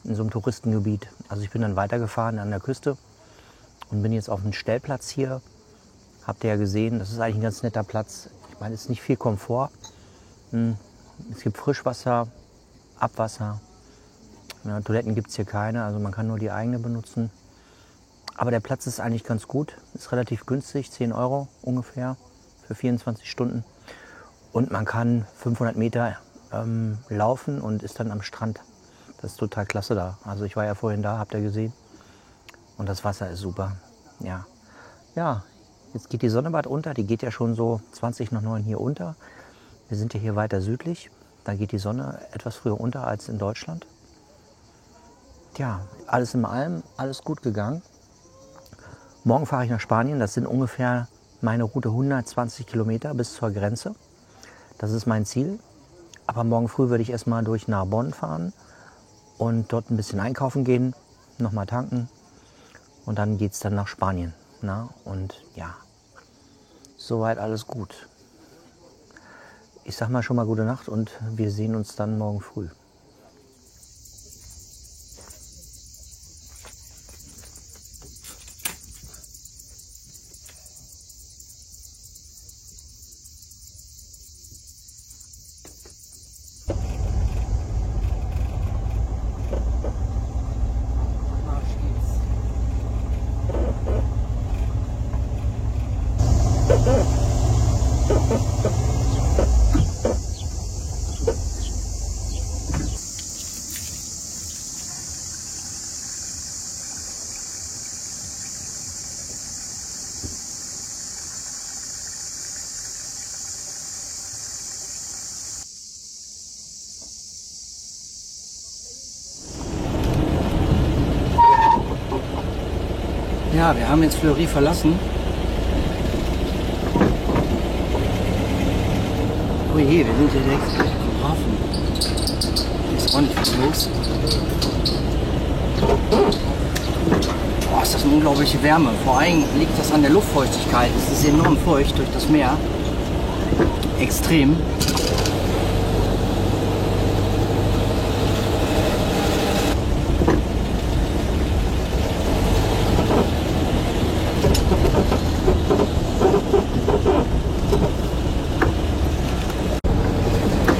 in so einem Touristengebiet. Also ich bin dann weitergefahren an der Küste und bin jetzt auf dem Stellplatz hier. Habt ihr ja gesehen, das ist eigentlich ein ganz netter Platz. Ich meine, es ist nicht viel Komfort. Es gibt Frischwasser, Abwasser. Ja, Toiletten gibt es hier keine, also man kann nur die eigene benutzen. Aber der Platz ist eigentlich ganz gut, ist relativ günstig, 10 € ungefähr für 24 Stunden. Und man kann 500 Meter laufen und ist dann am Strand. Das ist total klasse da. Also ich war ja vorhin da, habt ihr gesehen. Und das Wasser ist super. Ja, jetzt geht die Sonne bald unter, die geht ja schon so 20 nach 9 hier unter. Wir sind ja hier weiter südlich, da geht die Sonne etwas früher unter als in Deutschland. Ja, alles in allem, alles gut gegangen. Morgen fahre ich nach Spanien, das sind ungefähr meine Route 120 Kilometer bis zur Grenze. Das ist mein Ziel. Aber morgen früh würde ich erstmal durch Narbonne fahren und dort ein bisschen einkaufen gehen, nochmal tanken und dann geht es dann nach Spanien. Na? Und ja, soweit alles gut. Ich sag mal schon mal gute Nacht und wir sehen uns dann morgen früh. Ja, wir haben jetzt Fleury verlassen. Oh je, wir sind hier direkt am Hafen. Hier ist auch nicht was los. Boah, ist das eine unglaubliche Wärme. Vor allem liegt das an der Luftfeuchtigkeit. Es ist enorm feucht durch das Meer. Extrem.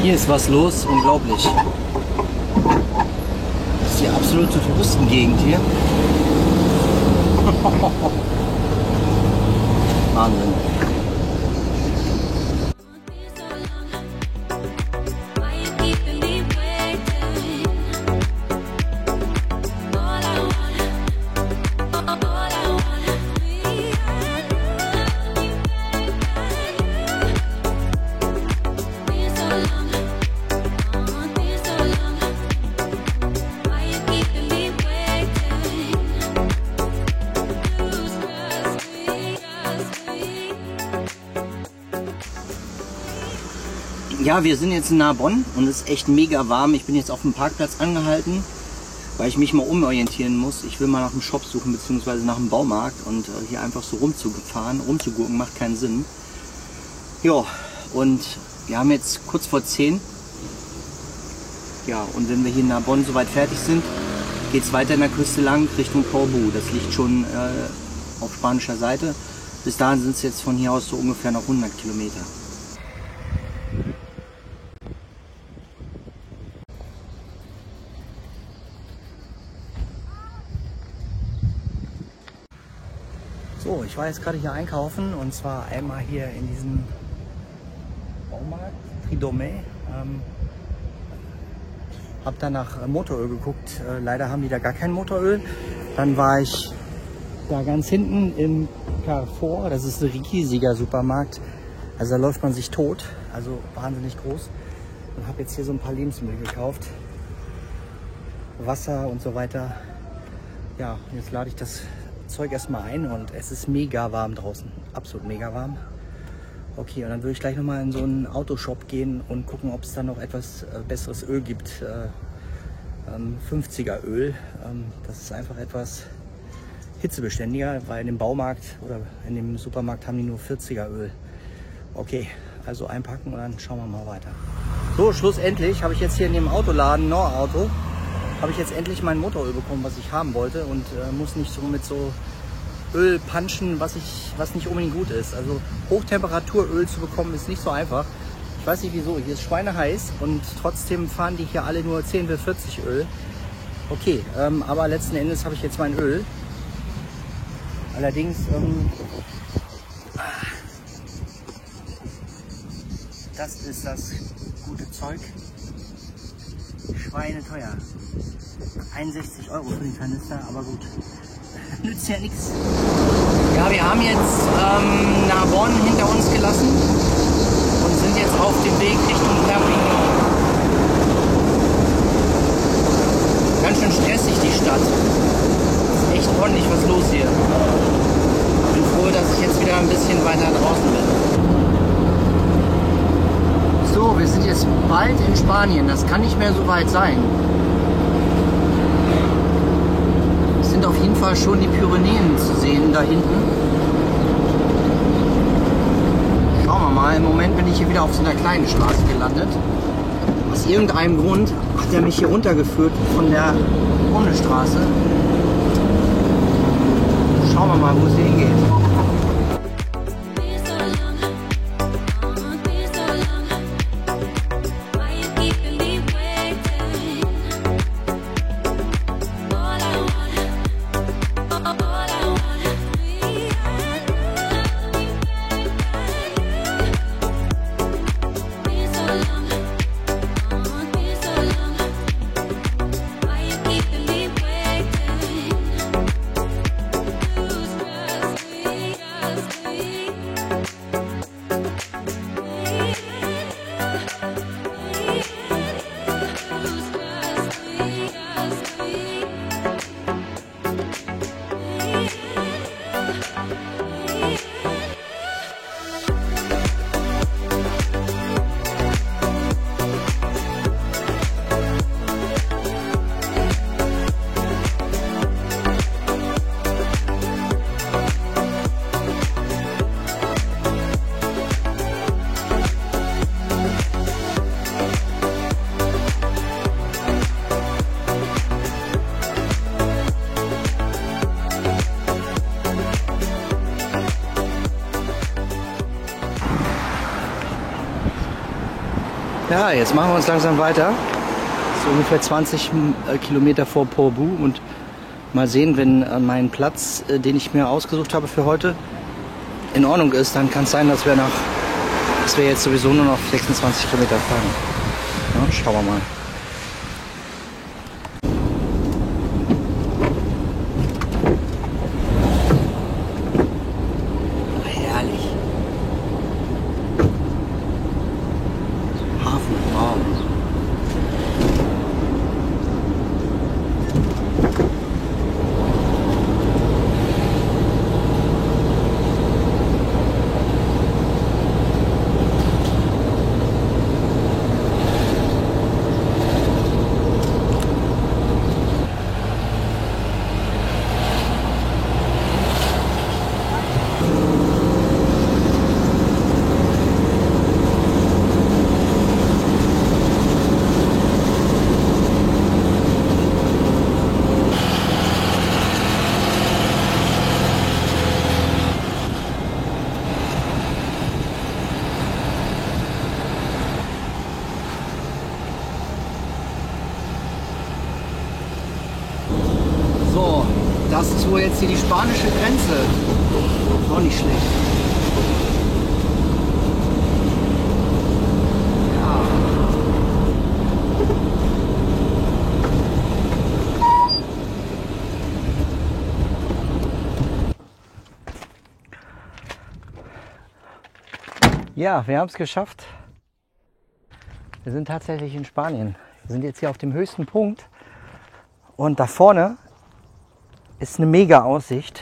Hier ist was los, unglaublich. Das ist die absolute Touristengegend hier. Wahnsinn. Ja, wir sind jetzt in Narbonne und es ist echt mega warm. Ich bin jetzt auf dem Parkplatz angehalten, weil ich mich mal umorientieren muss. Ich will mal nach einem Shop suchen, beziehungsweise nach einem Baumarkt, und hier einfach so rumzugurken, macht keinen Sinn. Ja, und wir haben jetzt kurz vor 10. Ja, und wenn wir hier in Narbonne soweit fertig sind, geht es weiter in der Küste lang Richtung Portbou. Das liegt schon auf spanischer Seite. Bis dahin sind es jetzt von hier aus so ungefähr noch 100 Kilometer. So, ich war jetzt gerade hier einkaufen, und zwar einmal hier in diesem Baumarkt, Tridomé. Hab dann nach Motoröl geguckt. Leider haben die da gar kein Motoröl. Dann war ich da ganz hinten im Carrefour. Das ist ein riesiger Supermarkt. Also da läuft man sich tot. Also wahnsinnig groß. Und habe jetzt hier so ein paar Lebensmittel gekauft. Wasser und so weiter. Ja, jetzt lade ich das Zeug erstmal ein und es ist mega warm draußen. Absolut mega warm. Okay, und dann würde ich gleich nochmal in so einen Autoshop gehen und gucken, ob es da noch etwas besseres Öl gibt. 50er Öl. Das ist einfach etwas hitzebeständiger, weil in dem Baumarkt oder in dem Supermarkt haben die nur 40er Öl. Okay, also einpacken und dann schauen wir mal weiter. So, schlussendlich habe ich jetzt hier in dem Autoladen Norauto habe ich jetzt endlich mein Motoröl bekommen, was ich haben wollte, und muss nicht so mit so Öl punchen, was nicht unbedingt gut ist. Also Hochtemperaturöl zu bekommen ist nicht so einfach. Ich weiß nicht wieso, hier ist schweineheiß und trotzdem fahren die hier alle nur 10W40 Öl. Okay, aber letzten Endes habe ich jetzt mein Öl. Allerdings, das ist das gute Zeug. Schweineteuer. 61 € für den Kanister, aber gut. Nützt ja nichts. Ja, wir haben jetzt Narbonne hinter uns gelassen und sind jetzt auf dem Weg Richtung Perpignan. Ganz schön stressig die Stadt. Ist echt ordentlich was los hier. Bin froh, dass ich jetzt wieder ein bisschen weiter draußen bin. So, wir sind jetzt bald in Spanien. Das kann nicht mehr so weit sein. Es sind auf jeden Fall schon die Pyrenäen zu sehen da hinten. Schauen wir mal. Im Moment bin ich hier wieder auf so einer kleinen Straße gelandet. Aus irgendeinem Grund hat er mich hier runtergeführt von der Bundesstraße. Schauen wir mal, wo es hier hingeht. Ja, jetzt machen wir uns langsam weiter. So ungefähr 20 Kilometer vor Portbou, und mal sehen, wenn mein Platz, den ich mir ausgesucht habe für heute, in Ordnung ist, dann kann es sein, dass wir jetzt sowieso nur noch 26 Kilometer fahren. Ja, schauen wir mal. Das ist wohl jetzt hier die spanische Grenze. Auch nicht schlecht. Ja, wir haben es geschafft. Wir sind tatsächlich in Spanien. Wir sind jetzt hier auf dem höchsten Punkt und da vorne ist eine mega Aussicht.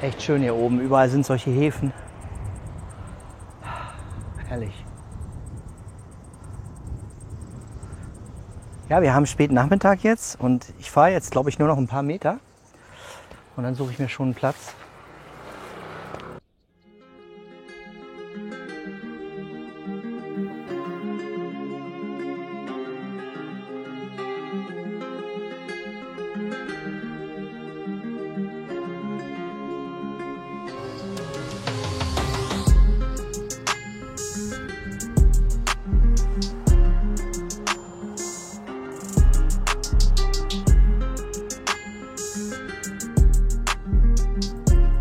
Echt schön hier oben. Überall sind solche Häfen. Herrlich. Ja, wir haben späten Nachmittag jetzt und ich fahre jetzt, glaube ich, nur noch ein paar Meter und dann suche ich mir schon einen Platz.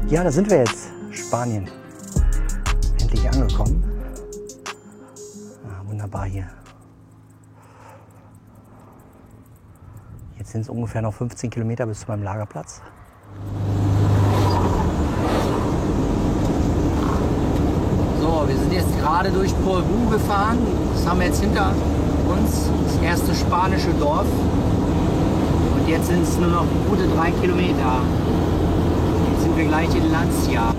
Ja, da sind wir jetzt. Spanien. Endlich angekommen. Ah, wunderbar hier. Jetzt sind es ungefähr noch 15 Kilometer bis zu meinem Lagerplatz. So, wir sind jetzt gerade durch Portbou gefahren. Das haben wir jetzt hinter uns. Das erste spanische Dorf. Und jetzt sind es nur noch gute 3 Kilometer. Sind wir gleich in Lancia. Ja.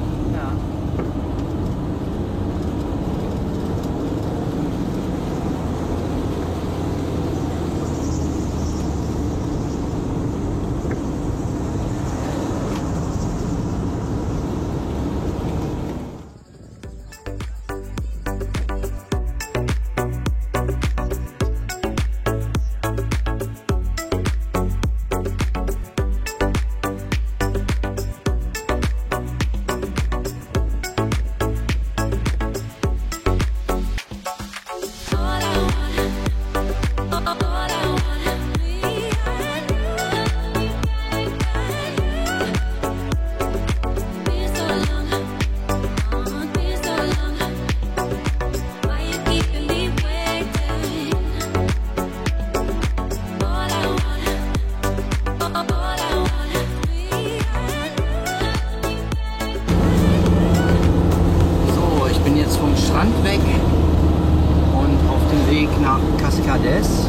Weg und auf dem Weg nach Cascades.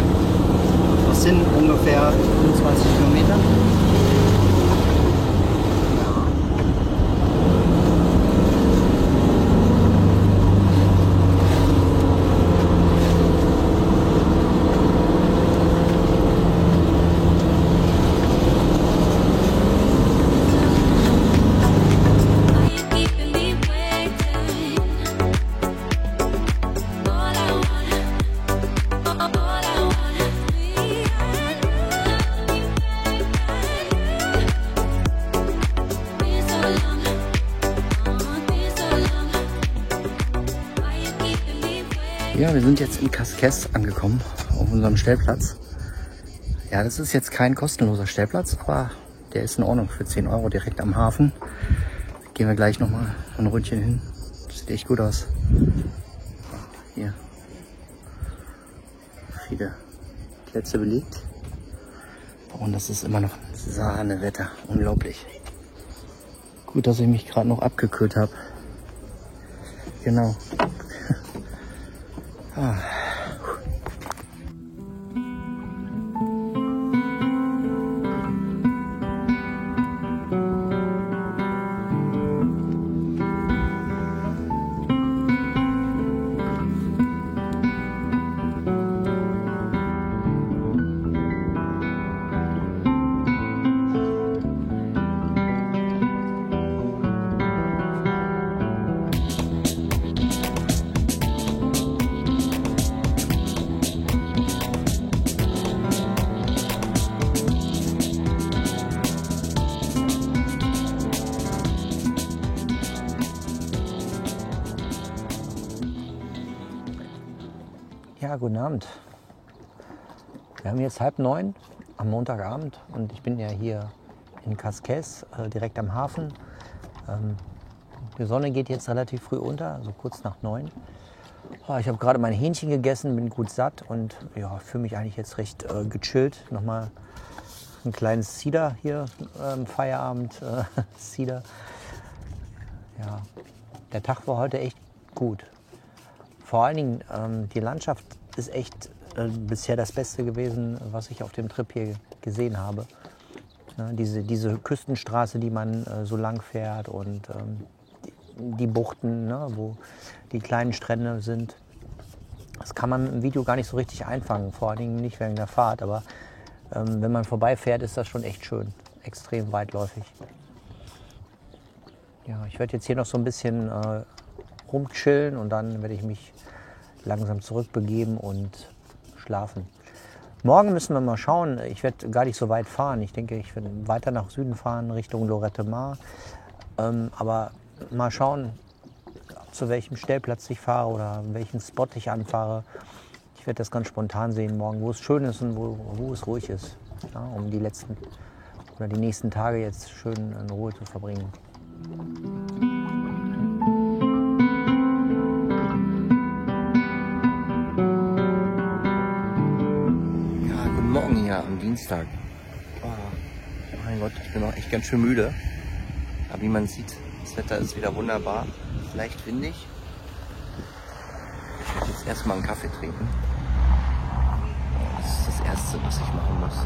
Das sind ungefähr 25 Kilometer. Ja, wir sind jetzt in Cascais angekommen, auf unserem Stellplatz. Ja, das ist jetzt kein kostenloser Stellplatz, aber der ist in Ordnung für 10 Euro direkt am Hafen. Gehen wir gleich nochmal ein Rundchen hin. Das sieht echt gut aus. Hier. Viele Plätze belegt. Und das ist immer noch ein Sahnewetter. Unglaublich. Gut, dass ich mich gerade noch abgekühlt habe. Genau. Ah. Ja, guten Abend. Wir haben jetzt 8:30 am Montagabend und ich bin ja hier in Cascais, direkt am Hafen. Die Sonne geht jetzt relativ früh unter, also kurz nach 9. Ich habe gerade mein Hähnchen gegessen, bin gut satt und ja, fühle mich eigentlich jetzt recht gechillt. Nochmal ein kleines Cider hier, Feierabend Cider. Ja, der Tag war heute echt gut. Vor allen Dingen, die Landschaft ist echt bisher das Beste gewesen, was ich auf dem Trip hier gesehen habe. Ja, diese Küstenstraße, die man so lang fährt und die Buchten, ne, wo die kleinen Strände sind. Das kann man im Video gar nicht so richtig einfangen, vor allen Dingen nicht wegen der Fahrt, aber wenn man vorbeifährt, ist das schon echt schön, extrem weitläufig. Ja, ich werde jetzt hier noch so ein bisschen rumchillen und dann werde ich mich langsam zurückbegeben und schlafen. Morgen müssen wir mal schauen, ich werde gar nicht so weit fahren. Ich denke, ich werde weiter nach Süden fahren, Richtung Lorette Mar. Aber mal schauen, zu welchem Stellplatz ich fahre oder welchen Spot ich anfahre. Ich werde das ganz spontan sehen morgen, wo es schön ist und wo es ruhig ist. Ja, um die nächsten Tage jetzt schön in Ruhe zu verbringen. Morgen hier am Dienstag. Oh, mein Gott, ich bin noch echt ganz schön müde. Aber wie man sieht, das Wetter ist wieder wunderbar. Leicht windig. Ich werde jetzt erstmal einen Kaffee trinken. Das ist das Erste, was ich machen muss.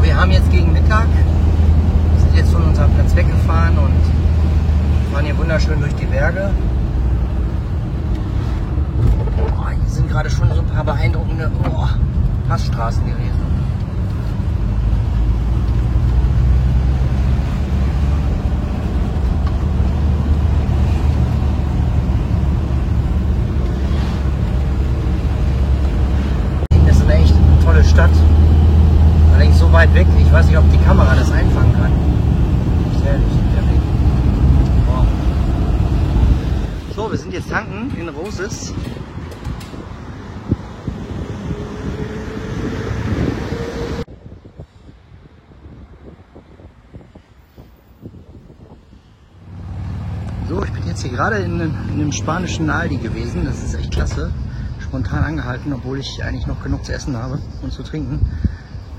Wir haben jetzt gegen Mittag, wir sind jetzt von unserem Platz weggefahren und fahren hier wunderschön durch die Berge. Hier sind gerade schon so ein paar beeindruckende Passstraßen gewesen. Das ist eine echt tolle Stadt. Allerdings so weit weg, ich weiß nicht, ob die Kamera das einfangen kann. Sehr herrlich, der Weg. Wow. So, wir sind jetzt tanken in Roses. So, ich bin jetzt hier gerade in einem spanischen Aldi gewesen. Das ist echt klasse. Spontan angehalten, obwohl ich eigentlich noch genug zu essen habe und zu trinken.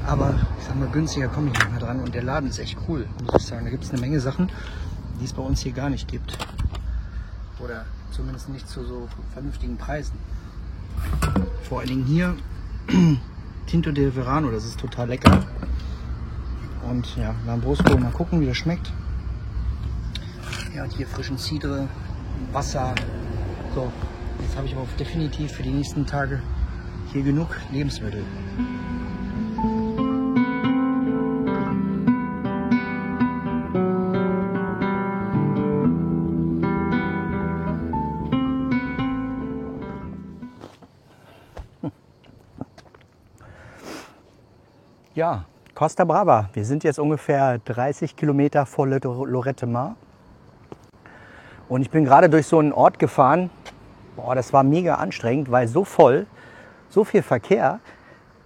Aber ich sag mal, günstiger komme ich nicht mehr dran und der Laden ist echt cool, muss ich sagen. Da gibt es eine Menge Sachen, die es bei uns hier gar nicht gibt. Oder zumindest nicht zu so vernünftigen Preisen. Vor allen Dingen hier Tinto de Verano, das ist total lecker. Und ja, Lambrusco, mal gucken, wie das schmeckt. Ja, und hier frischen Cidre, Wasser. So, jetzt habe ich aber definitiv für die nächsten Tage hier genug Lebensmittel. Ja, Costa Brava. Wir sind jetzt ungefähr 30 Kilometer vor Lorette Mar. Und ich bin gerade durch so einen Ort gefahren. Boah, das war mega anstrengend, weil so voll, so viel Verkehr.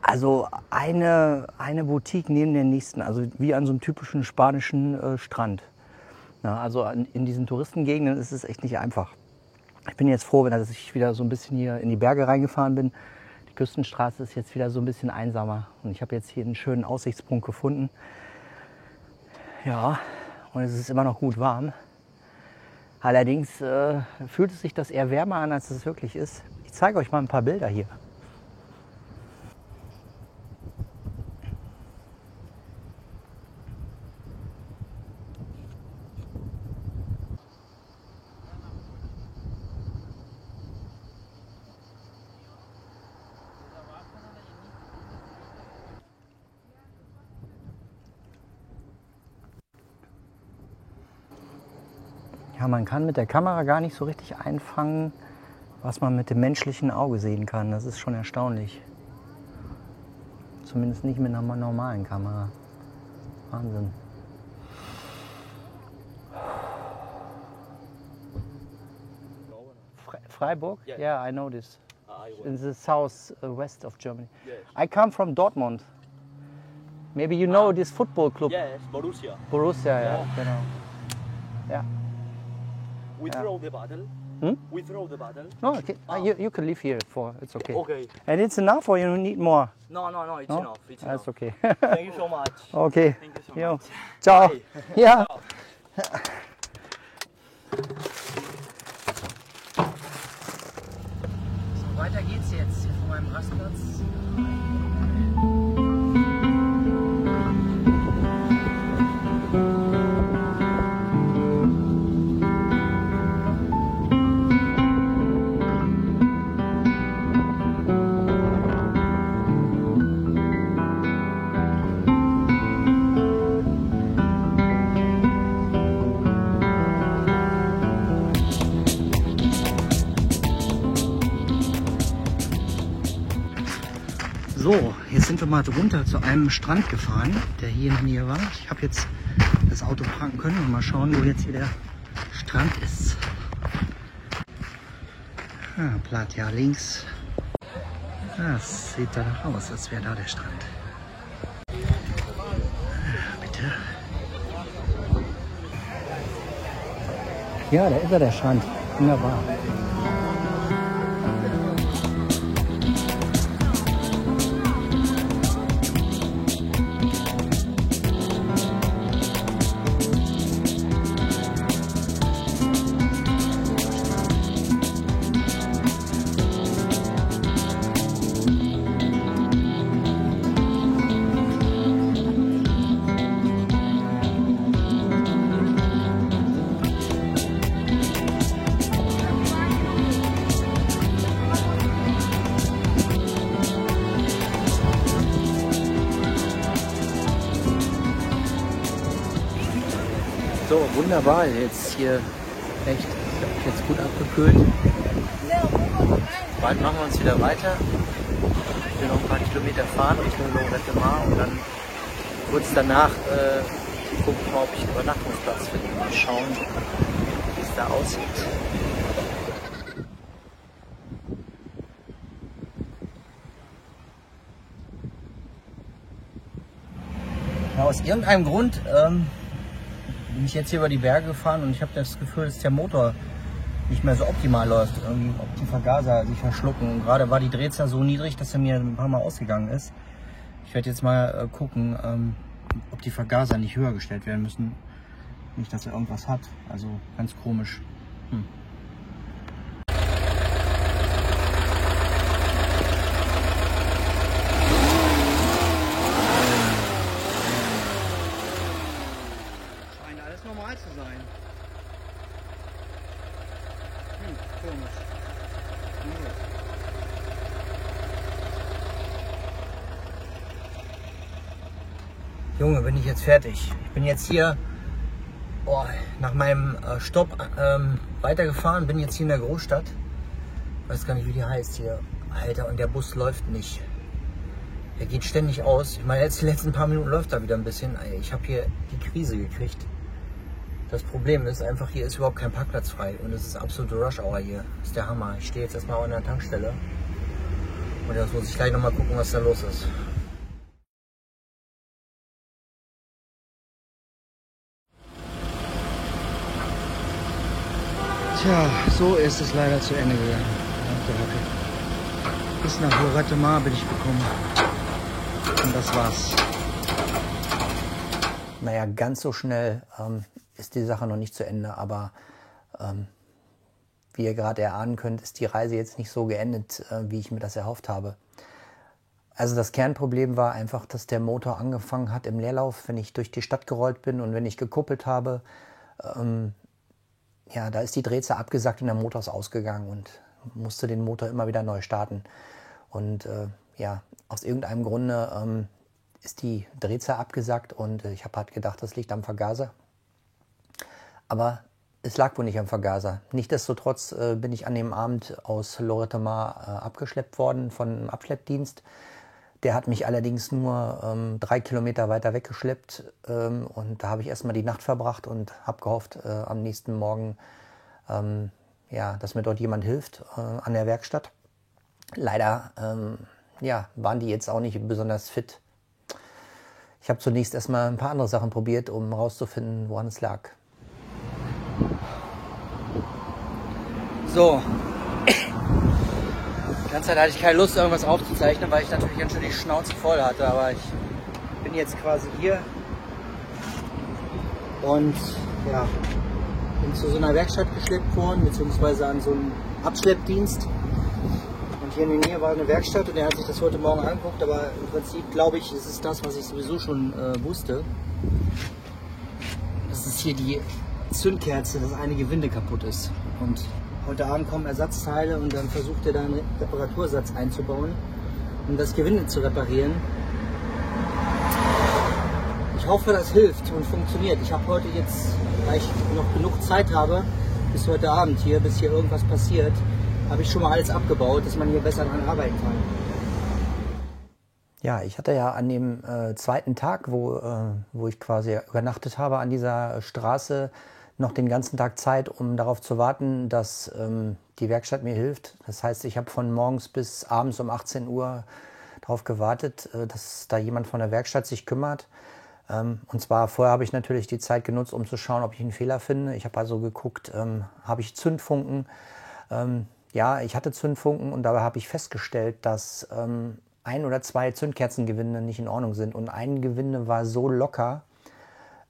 Also eine Boutique neben der nächsten, also wie an so einem typischen spanischen Strand. Ja, also in diesen Touristengegenden ist es echt nicht einfach. Ich bin jetzt froh, dass ich wieder so ein bisschen hier in die Berge reingefahren bin. Die Küstenstraße ist jetzt wieder so ein bisschen einsamer und ich habe jetzt hier einen schönen Aussichtspunkt gefunden. Ja, und es ist immer noch gut warm. Allerdings fühlt es sich das eher wärmer an, als es wirklich ist. Ich zeige euch mal ein paar Bilder hier. Man kann mit der Kamera gar nicht so richtig einfangen, was man mit dem menschlichen Auge sehen kann. Das ist schon erstaunlich. Zumindest nicht mit einer normalen Kamera. Wahnsinn. Freiburg? Yeah, I know this. In the south west of Germany. Yes. I come from Dortmund. Maybe you know this football club. Yes, Borussia. Borussia, ja, genau. Ja. We Yeah. throw the battle. Hmm? We throw the battle. No, okay. You can live here for, it's okay. Okay. And it's enough or you need more? No, it's No? enough. It's That's enough. okay. Thank you so much. Okay. Thank you so Jo. much. Ciao. Bye. Ja. So, weiter geht's jetzt hier von meinem Rastplatz. So, jetzt sind wir mal runter zu einem Strand gefahren, der hier in der Nähe war. Ich habe jetzt das Auto parken können und mal schauen, wo jetzt hier der Strand ist. Platja links. Das sieht danach aus, als wäre da der Strand. Bitte. Ja, da ist er, der Strand. Wunderbar. So, wunderbar, jetzt hier echt, ich habe mich jetzt gut abgekühlt. Bald machen wir uns wieder weiter. Ich will noch ein paar Kilometer fahren Richtung Lloret de Mar und dann kurz danach gucke ich mal, ob ich einen Übernachtungsplatz finde. Mal schauen, wie es da aussieht. Ja, aus irgendeinem Grund bin ich jetzt hier über die Berge gefahren und ich habe das Gefühl, dass der Motor nicht mehr so optimal läuft. Irgendwie, ob die Vergaser sich verschlucken. Und gerade war die Drehzahl so niedrig, dass er mir ein paar Mal ausgegangen ist. Ich werde jetzt mal gucken, ob die Vergaser nicht höher gestellt werden müssen. Nicht, dass er irgendwas hat. Also ganz komisch. Scheint alles normal zu sein. Komisch. Junge, bin ich jetzt fertig. Ich bin jetzt hier nach meinem Stopp weitergefahren, bin jetzt hier in der Großstadt. Weiß gar nicht, wie die heißt hier. Alter, und der Bus läuft nicht. Der geht ständig aus. Ich meine, jetzt die letzten paar Minuten läuft er wieder ein bisschen. Ich habe hier die Krise gekriegt. Das Problem ist einfach, hier ist überhaupt kein Parkplatz frei. Und es ist absolute Rush-Hour hier. Das ist der Hammer. Ich stehe jetzt erstmal an der Tankstelle. Und jetzt muss ich gleich nochmal gucken, was da los ist. Tja, so ist es leider zu Ende gegangen. Bis nach Lloret de Mar bin ich gekommen. Und das war's. Naja, ganz so schnell ist die Sache noch nicht zu Ende, aber wie ihr gerade erahnen könnt, ist die Reise jetzt nicht so geendet, wie ich mir das erhofft habe. Also das Kernproblem war einfach, dass der Motor angefangen hat im Leerlauf, wenn ich durch die Stadt gerollt bin und wenn ich gekuppelt habe. Ja, da ist die Drehzahl abgesackt und der Motor ist ausgegangen und musste den Motor immer wieder neu starten. Und ja, aus irgendeinem Grunde ist die Drehzahl abgesackt und ich habe halt gedacht, das liegt am Vergaser. Aber Es lag wohl nicht am Vergaser. Nichtsdestotrotz bin ich an dem Abend aus Lorette Mar abgeschleppt worden von einem Abschleppdienst. Der hat mich allerdings nur 3 Kilometer weiter weggeschleppt und da habe ich erstmal die Nacht verbracht und habe gehofft, am nächsten Morgen, ja, dass mir dort jemand hilft an der Werkstatt. Leider ja, waren die jetzt auch nicht besonders fit. Ich habe zunächst erstmal ein paar andere Sachen probiert, um herauszufinden, woran es lag. So, die ganze Zeit hatte ich keine Lust, irgendwas aufzuzeichnen, weil ich natürlich ganz schön die Schnauze voll hatte. Aber ich bin jetzt quasi hier und ja, bin zu so einer Werkstatt geschleppt worden, beziehungsweise an so einen Abschleppdienst. Und hier in der Nähe war eine Werkstatt und er hat sich das heute Morgen angeguckt, aber im Prinzip glaube ich, ist es das, was ich sowieso schon wusste. Das ist hier die Zündkerze, dass eine Gewinde kaputt ist. Und heute Abend kommen Ersatzteile und dann versucht er da einen Reparatursatz einzubauen, um das Gewinde zu reparieren. Ich hoffe, das hilft und funktioniert. Ich habe heute jetzt, weil ich noch genug Zeit habe, bis heute Abend hier, bis hier irgendwas passiert, habe ich schon mal alles abgebaut, dass man hier besser dran arbeiten kann. Ja, ich hatte ja an dem zweiten Tag, wo ich quasi übernachtet habe an dieser Straße, noch den ganzen Tag Zeit, um darauf zu warten, dass die Werkstatt mir hilft. Das heißt, ich habe von morgens bis abends um 18 Uhr darauf gewartet, dass da jemand von der Werkstatt sich kümmert. Und zwar vorher habe ich natürlich die Zeit genutzt, um zu schauen, ob ich einen Fehler finde. Ich habe also geguckt, habe ich Zündfunken? Ja, ich hatte Zündfunken und dabei habe ich festgestellt, dass 1 oder 2 Zündkerzengewinde nicht in Ordnung sind. Und ein Gewinde war so locker,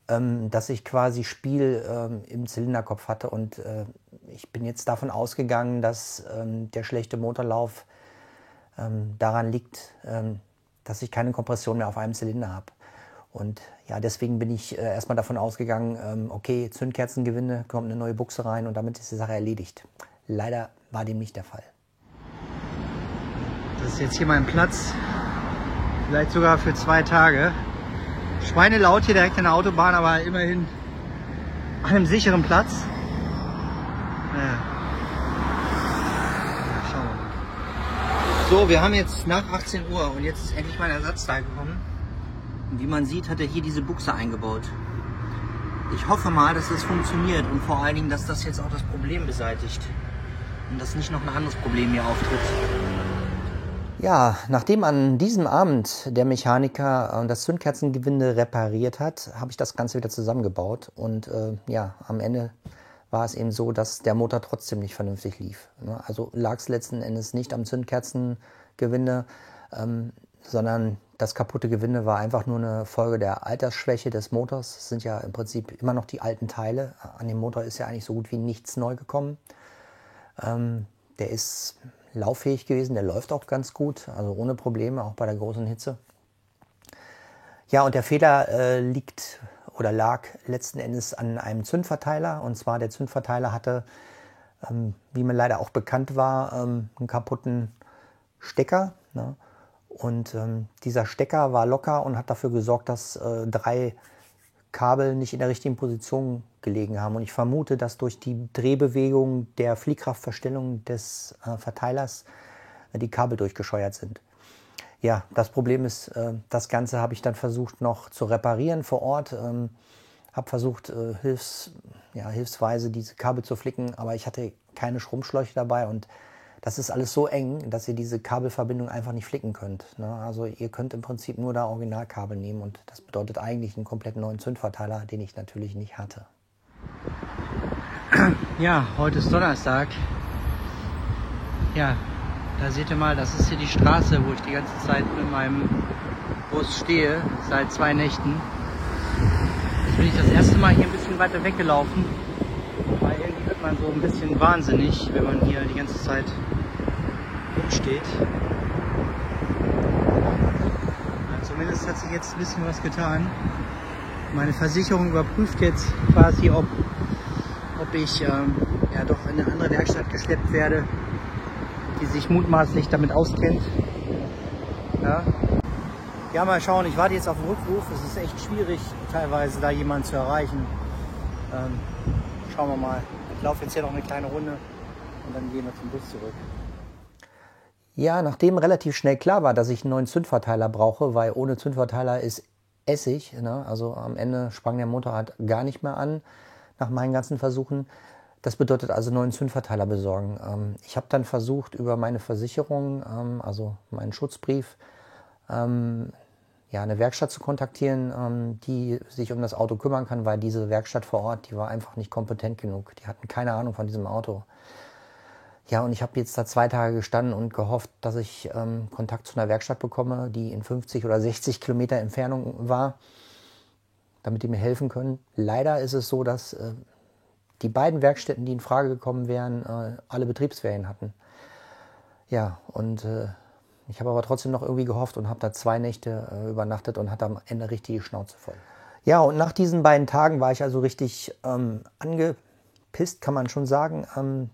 dass ich quasi Spiel im Zylinderkopf hatte. Und ich bin jetzt davon ausgegangen, dass der schlechte Motorlauf daran liegt, dass ich keine Kompression mehr auf einem Zylinder habe. Und ja, deswegen bin ich erstmal davon ausgegangen, okay, Zündkerzengewinde, kommt eine neue Buchse rein und damit ist die Sache erledigt. Leider war dem nicht der Fall. Das ist jetzt hier mein Platz, vielleicht sogar für 2 Tage. Schweinelaut hier direkt an der Autobahn, aber immerhin an einem sicheren Platz. Ja. Schauen wir mal. So, wir haben jetzt nach 18 Uhr und jetzt ist endlich mein Ersatzteil gekommen. Und wie man sieht, hat er hier diese Buchse eingebaut. Ich hoffe mal, dass das funktioniert und vor allen Dingen, dass das jetzt auch das Problem beseitigt. Und dass nicht noch ein anderes Problem hier auftritt. Ja, nachdem an diesem Abend der Mechaniker das Zündkerzengewinde repariert hat, habe ich das Ganze wieder zusammengebaut. Und ja, am Ende war es eben so, dass der Motor trotzdem nicht vernünftig lief. Also lag es letzten Endes nicht am Zündkerzengewinde, sondern das kaputte Gewinde war einfach nur eine Folge der Altersschwäche des Motors. Es sind ja im Prinzip immer noch die alten Teile. An dem Motor ist ja eigentlich so gut wie nichts neu gekommen. Der ist lauffähig gewesen, der läuft auch ganz gut, also ohne Probleme, auch bei der großen Hitze. Ja, und der Fehler lag letzten Endes an einem Zündverteiler. Und zwar der Zündverteiler hatte, wie mir leider auch bekannt war, einen kaputten Stecker. Ne? Und dieser Stecker war locker und hat dafür gesorgt, dass 3 Kabel nicht in der richtigen Position gelegen haben. Und ich vermute, dass durch die Drehbewegung der Fliehkraftverstellung des Verteilers die Kabel durchgescheuert sind. Ja, das Problem ist, das Ganze habe ich dann versucht noch zu reparieren vor Ort. Habe versucht, hilfsweise diese Kabel zu flicken, aber ich hatte keine Schrumpfschläuche dabei und das ist alles so eng, dass ihr diese Kabelverbindung einfach nicht flicken könnt. Ne? Also ihr könnt im Prinzip nur da Originalkabel nehmen und das bedeutet eigentlich einen komplett neuen Zündverteiler, den ich natürlich nicht hatte. Ja, heute ist Donnerstag. Ja, da seht ihr mal, das ist hier die Straße, wo ich die ganze Zeit mit meinem Bus stehe, seit 2 Nächten. Jetzt bin ich das erste Mal hier ein bisschen weiter weggelaufen, weil irgendwie wird man so ein bisschen wahnsinnig, wenn man hier die ganze Zeit rumsteht. Ja, zumindest hat sich jetzt ein bisschen was getan. Meine Versicherung überprüft jetzt quasi, ob ich ja doch in eine andere Werkstatt geschleppt werde, die sich mutmaßlich damit auskennt. Ja, mal schauen, ich warte jetzt auf den Rückruf. Es ist echt schwierig, teilweise da jemanden zu erreichen. schauen wir mal. Ich laufe jetzt hier noch eine kleine Runde und dann gehen wir zum Bus zurück. Ja, nachdem relativ schnell klar war, dass ich einen neuen Zündverteiler brauche, weil ohne Zündverteiler ist Essig, ne? Also am Ende sprang der Motor halt gar nicht mehr an, nach meinen ganzen Versuchen. Das bedeutet also neuen Zündverteiler besorgen. Ich habe dann versucht, über meine Versicherung, also meinen Schutzbrief, ja, eine Werkstatt zu kontaktieren, die sich um das Auto kümmern kann, weil diese Werkstatt vor Ort, die war einfach nicht kompetent genug. Die hatten keine Ahnung von diesem Auto. Ja, und ich habe jetzt da 2 Tage gestanden und gehofft, dass ich Kontakt zu einer Werkstatt bekomme, die in 50 oder 60 Kilometer Entfernung war, damit die mir helfen können. Leider ist es so, dass die beiden Werkstätten, die in Frage gekommen wären, alle Betriebsferien hatten. Ja, und ich habe aber trotzdem noch irgendwie gehofft und habe da 2 Nächte übernachtet und hatte am Ende richtig die Schnauze voll. Ja, und nach diesen beiden Tagen war ich also richtig angepisst, kann man schon sagen.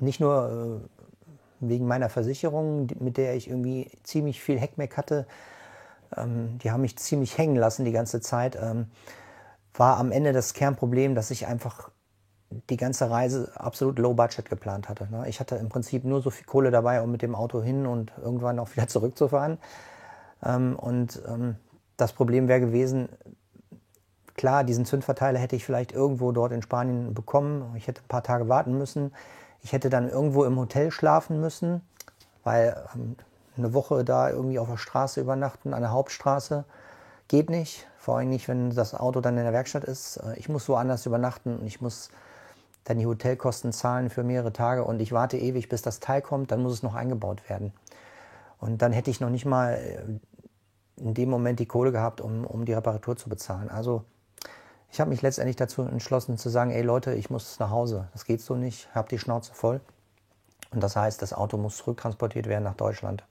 Nicht nur wegen meiner Versicherung, mit der ich irgendwie ziemlich viel Heckmeck hatte. Die haben mich ziemlich hängen lassen die ganze Zeit. War am Ende das Kernproblem, dass ich einfach die ganze Reise absolut low budget geplant hatte. Ich hatte im Prinzip nur so viel Kohle dabei, um mit dem Auto hin und irgendwann auch wieder zurückzufahren. Das Problem wäre gewesen, klar, diesen Zündverteiler hätte ich vielleicht irgendwo dort in Spanien bekommen. Ich hätte ein paar Tage warten müssen. Ich hätte dann irgendwo im Hotel schlafen müssen, weil eine Woche da irgendwie auf der Straße übernachten, an der Hauptstraße, geht nicht. Vor allem nicht, wenn das Auto dann in der Werkstatt ist. Ich muss woanders übernachten und ich muss dann die Hotelkosten zahlen für mehrere Tage und ich warte ewig, bis das Teil kommt, dann muss es noch eingebaut werden. Und dann hätte ich noch nicht mal in dem Moment die Kohle gehabt, um die Reparatur zu bezahlen. Also ich habe mich letztendlich dazu entschlossen zu sagen, ey Leute, ich muss nach Hause, das geht so nicht, ich habe die Schnauze voll. Und das heißt, das Auto muss zurücktransportiert werden nach Deutschland.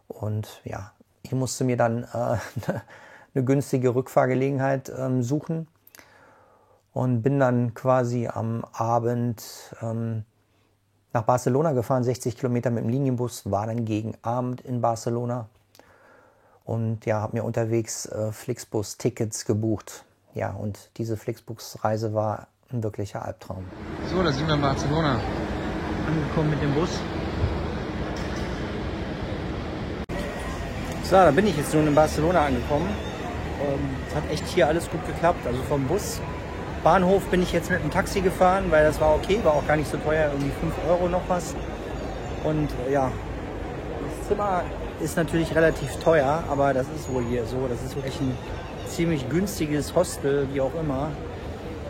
Und ja, ich musste mir dann eine günstige Rückfahrgelegenheit suchen und bin dann quasi am Abend nach Barcelona gefahren, 60 Kilometer mit dem Linienbus, war dann gegen Abend in Barcelona und ja, habe mir unterwegs Flixbus-Tickets gebucht. Ja, und diese Flixbus-Reise war ein wirklicher Albtraum. So, da sind wir in Barcelona angekommen mit dem Bus. So, da bin ich jetzt nun in Barcelona angekommen. Es hat echt hier alles gut geklappt, also vom Bus. Bahnhof bin ich jetzt mit dem Taxi gefahren, weil das war okay, war auch gar nicht so teuer, irgendwie 5 Euro noch was. Und ja, das Zimmer ist natürlich relativ teuer, aber das ist wohl hier so. Das ist wirklich ein ziemlich günstiges Hostel, wie auch immer.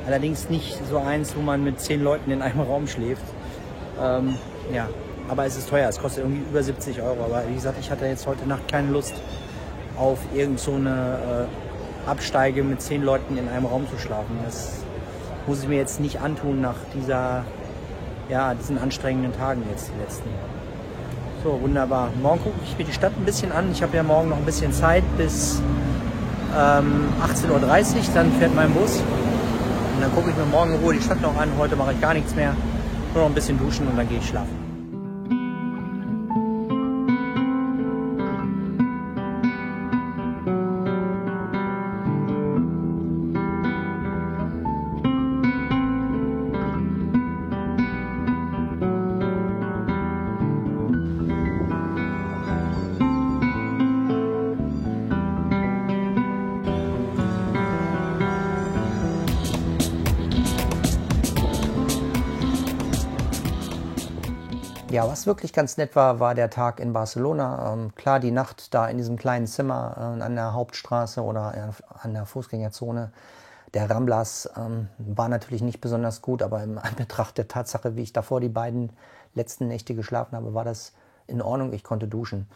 Allerdings nicht so eins, wo man mit 10 Leuten in einem Raum schläft. Ja, aber es ist teuer, es kostet irgendwie über 70 Euro. Aber wie gesagt, ich hatte jetzt heute Nacht keine Lust auf irgend so eine Absteige mit 10 Leuten in einem Raum zu schlafen. Das muss ich mir jetzt nicht antun nach diesen anstrengenden Tagen jetzt, die letzten. So, wunderbar. Morgen gucke ich mir die Stadt ein bisschen an. Ich habe ja morgen noch ein bisschen Zeit bis 18:30 Uhr, dann fährt mein Bus. Und dann gucke ich mir morgen in Ruhe die Stadt noch an. Heute mache ich gar nichts mehr. Nur noch ein bisschen duschen und dann gehe ich schlafen. Ja, was wirklich ganz nett war, war der Tag in Barcelona. Klar, die Nacht da in diesem kleinen Zimmer an der Hauptstraße oder an der Fußgängerzone der Ramblas war natürlich nicht besonders gut, aber im Anbetracht der Tatsache, wie ich davor die beiden letzten Nächte geschlafen habe, war das in Ordnung. Ich konnte duschen.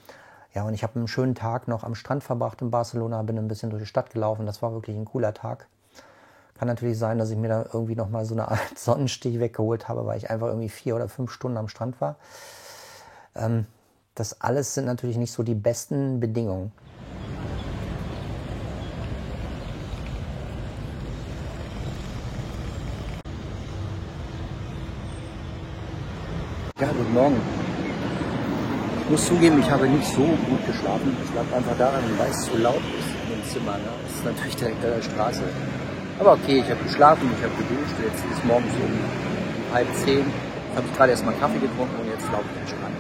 Ja, und ich habe einen schönen Tag noch am Strand verbracht in Barcelona, bin ein bisschen durch die Stadt gelaufen. Das war wirklich ein cooler Tag. Kann natürlich sein, dass ich mir da irgendwie nochmal so eine Art Sonnenstich weggeholt habe, weil ich einfach irgendwie 4 oder 5 Stunden am Strand war. Das alles sind natürlich nicht so die besten Bedingungen. Ja, guten Morgen. Ich muss zugeben, ich habe nicht so gut geschlafen. Es lag einfach daran, weil es so laut ist in dem Zimmer. Ne? Das ist natürlich direkt an der Straße. Aber okay, ich habe geschlafen, ich habe geduscht, jetzt ist morgens um 9:30. Jetzt habe ich gerade erstmal Kaffee getrunken und jetzt laufe ich den Strand.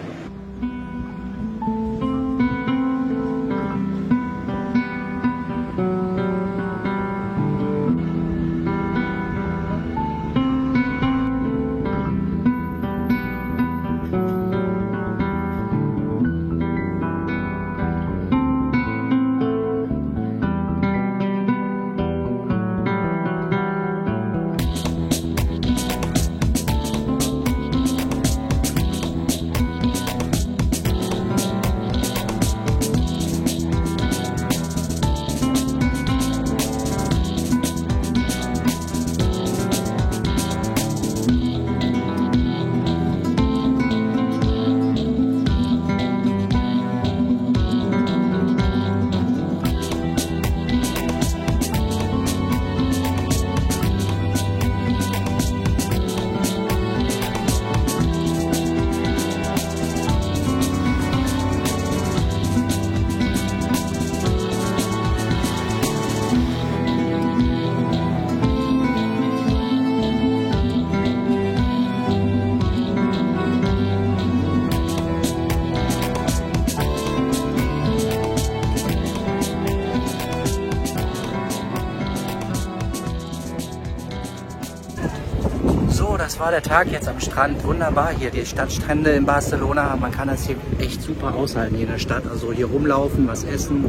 So, das war der Tag jetzt am Strand. Wunderbar hier, die Stadtstrände in Barcelona. Man kann das hier echt super aushalten hier in der Stadt. Also hier rumlaufen, was essen,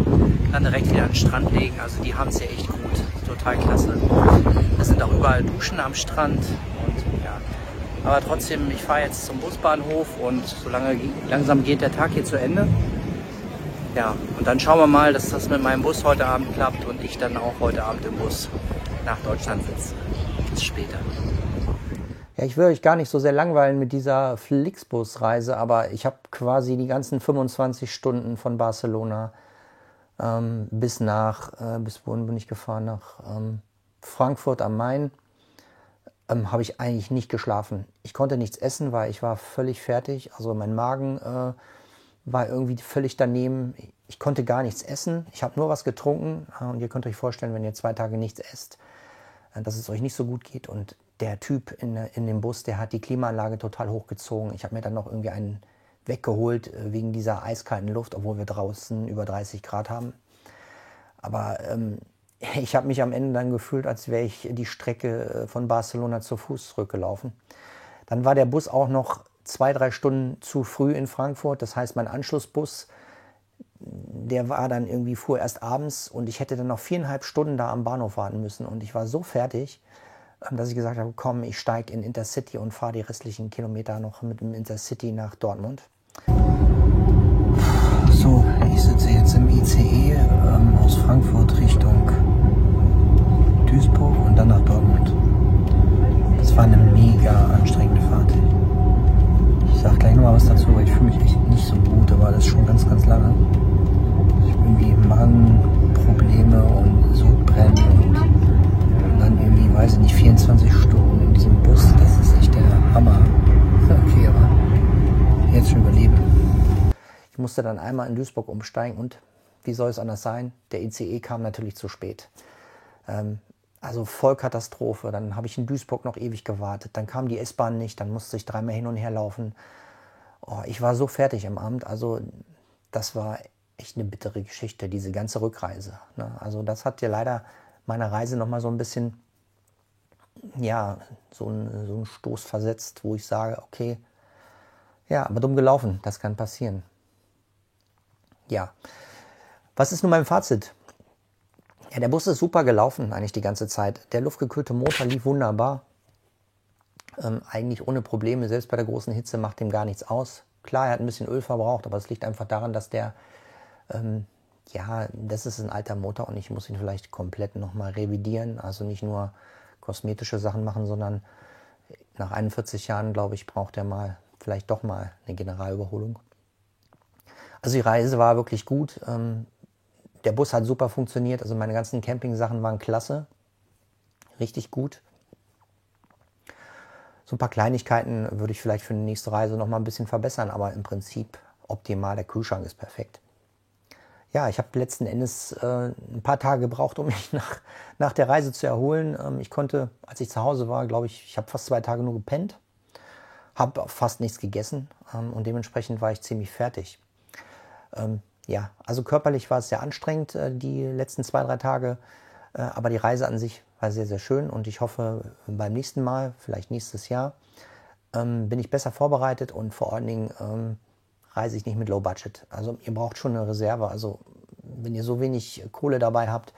dann direkt wieder an den Strand legen. Also die haben es hier echt gut. Total klasse. Es sind auch überall Duschen am Strand. Und ja, aber trotzdem, ich fahre jetzt zum Busbahnhof und langsam geht der Tag hier zu Ende. Ja, und dann schauen wir mal, dass das mit meinem Bus heute Abend klappt und ich dann auch heute Abend im Bus nach Deutschland sitze. Bis später. Ja, ich will euch gar nicht so sehr langweilen mit dieser Flixbus-Reise, aber ich habe quasi die ganzen 25 Stunden von Barcelona bis wohin bin ich gefahren? Nach Frankfurt am Main, habe ich eigentlich nicht geschlafen. Ich konnte nichts essen, weil ich war völlig fertig. Also mein Magen war irgendwie völlig daneben. Ich konnte gar nichts essen. Ich habe nur was getrunken. Und ihr könnt euch vorstellen, wenn ihr 2 Tage nichts esst, dass es euch nicht so gut geht. Und der Typ in dem Bus, der hat die Klimaanlage total hochgezogen. Ich habe mir dann noch irgendwie einen weggeholt wegen dieser eiskalten Luft, obwohl wir draußen über 30 Grad haben. Aber ich habe mich am Ende dann gefühlt, als wäre ich die Strecke von Barcelona zu Fuß zurückgelaufen. Dann war der Bus auch noch 2-3 Stunden zu früh in Frankfurt. Das heißt, mein Anschlussbus, der war dann irgendwie, fuhr erst abends und ich hätte dann noch 4,5 Stunden da am Bahnhof warten müssen. Und ich war so fertig, dass ich gesagt habe, komm, ich steige in Intercity und fahre die restlichen Kilometer noch mit dem Intercity nach Dortmund. So, ich sitze jetzt im ICE aus Frankfurt Richtung Duisburg und dann nach Dortmund. Das war eine mega anstrengende Fahrt. Ich sag gleich nochmal was dazu, weil ich fühle mich echt nicht so gut, aber das ist schon ganz, ganz lange. Ich habe irgendwie Magenprobleme und Sodbrennen und dann irgendwie, weiß ich nicht, 24 Stunden in diesem Bus. Das ist echt der Hammer. Okay, aber jetzt schon überleben. Ich musste dann einmal in Duisburg umsteigen und wie soll es anders sein? Der ICE kam natürlich zu spät. Also Vollkatastrophe. Dann habe ich in Duisburg noch ewig gewartet. Dann kam die S-Bahn nicht, dann musste ich 3-mal hin und her laufen. Oh, ich war so fertig am Abend. Also das war echt eine bittere Geschichte, diese ganze Rückreise. Ne? Also das hat ja leider meiner Reise nochmal so ein bisschen, ja, so einen Stoß versetzt, wo ich sage, okay, ja, aber dumm gelaufen, das kann passieren. Ja, was ist nun mein Fazit? Ja, der Bus ist super gelaufen eigentlich die ganze Zeit. Der luftgekühlte Motor lief wunderbar. Eigentlich ohne Probleme, selbst bei der großen Hitze macht dem gar nichts aus. Klar, er hat ein bisschen Öl verbraucht, aber es liegt einfach daran, dass der, ja, das ist ein alter Motor und ich muss ihn vielleicht komplett nochmal revidieren. Also nicht nur kosmetische Sachen machen, sondern nach 41 Jahren, glaube ich, braucht er mal, vielleicht doch mal eine Generalüberholung. Also die Reise war wirklich gut. Der Bus hat super funktioniert, also meine ganzen Camping-Sachen waren klasse, richtig gut. So ein paar Kleinigkeiten würde ich vielleicht für die nächste Reise noch mal ein bisschen verbessern, aber im Prinzip optimal, der Kühlschrank ist perfekt. ja, ich habe letzten Endes ein paar Tage gebraucht, um mich nach der Reise zu erholen. Ich konnte, als ich zu Hause war, glaube ich habe fast 2 Tage nur gepennt, habe fast nichts gegessen und dementsprechend war ich ziemlich fertig. Ja, also körperlich war es sehr anstrengend, die letzten 2, 3 Tage, aber die Reise an sich war sehr, sehr schön und ich hoffe, beim nächsten Mal, vielleicht nächstes Jahr, bin ich besser vorbereitet und vor allen Dingen reise ich nicht mit Low Budget. Also ihr braucht schon eine Reserve. Also wenn ihr so wenig Kohle dabei habt,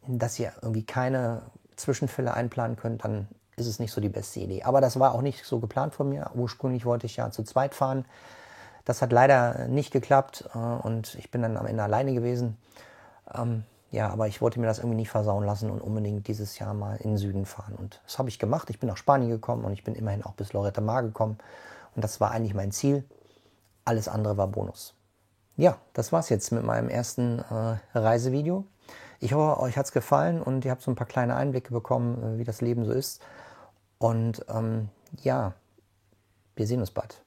dass ihr irgendwie keine Zwischenfälle einplanen könnt, dann ist es nicht so die beste Idee. Aber das war auch nicht so geplant von mir. Ursprünglich wollte ich ja zu zweit fahren. Das hat leider nicht geklappt und ich bin dann am Ende alleine gewesen. Ja, aber ich wollte mir das irgendwie nicht versauen lassen und unbedingt dieses Jahr mal in den Süden fahren. Und das habe ich gemacht. Ich bin nach Spanien gekommen und ich bin immerhin auch bis Lloret de Mar gekommen. Und das war eigentlich mein Ziel. Alles andere war Bonus. Ja, das war's jetzt mit meinem ersten Reisevideo. Ich hoffe, euch hat's gefallen und ihr habt so ein paar kleine Einblicke bekommen, wie das Leben so ist. Und ja, wir sehen uns bald.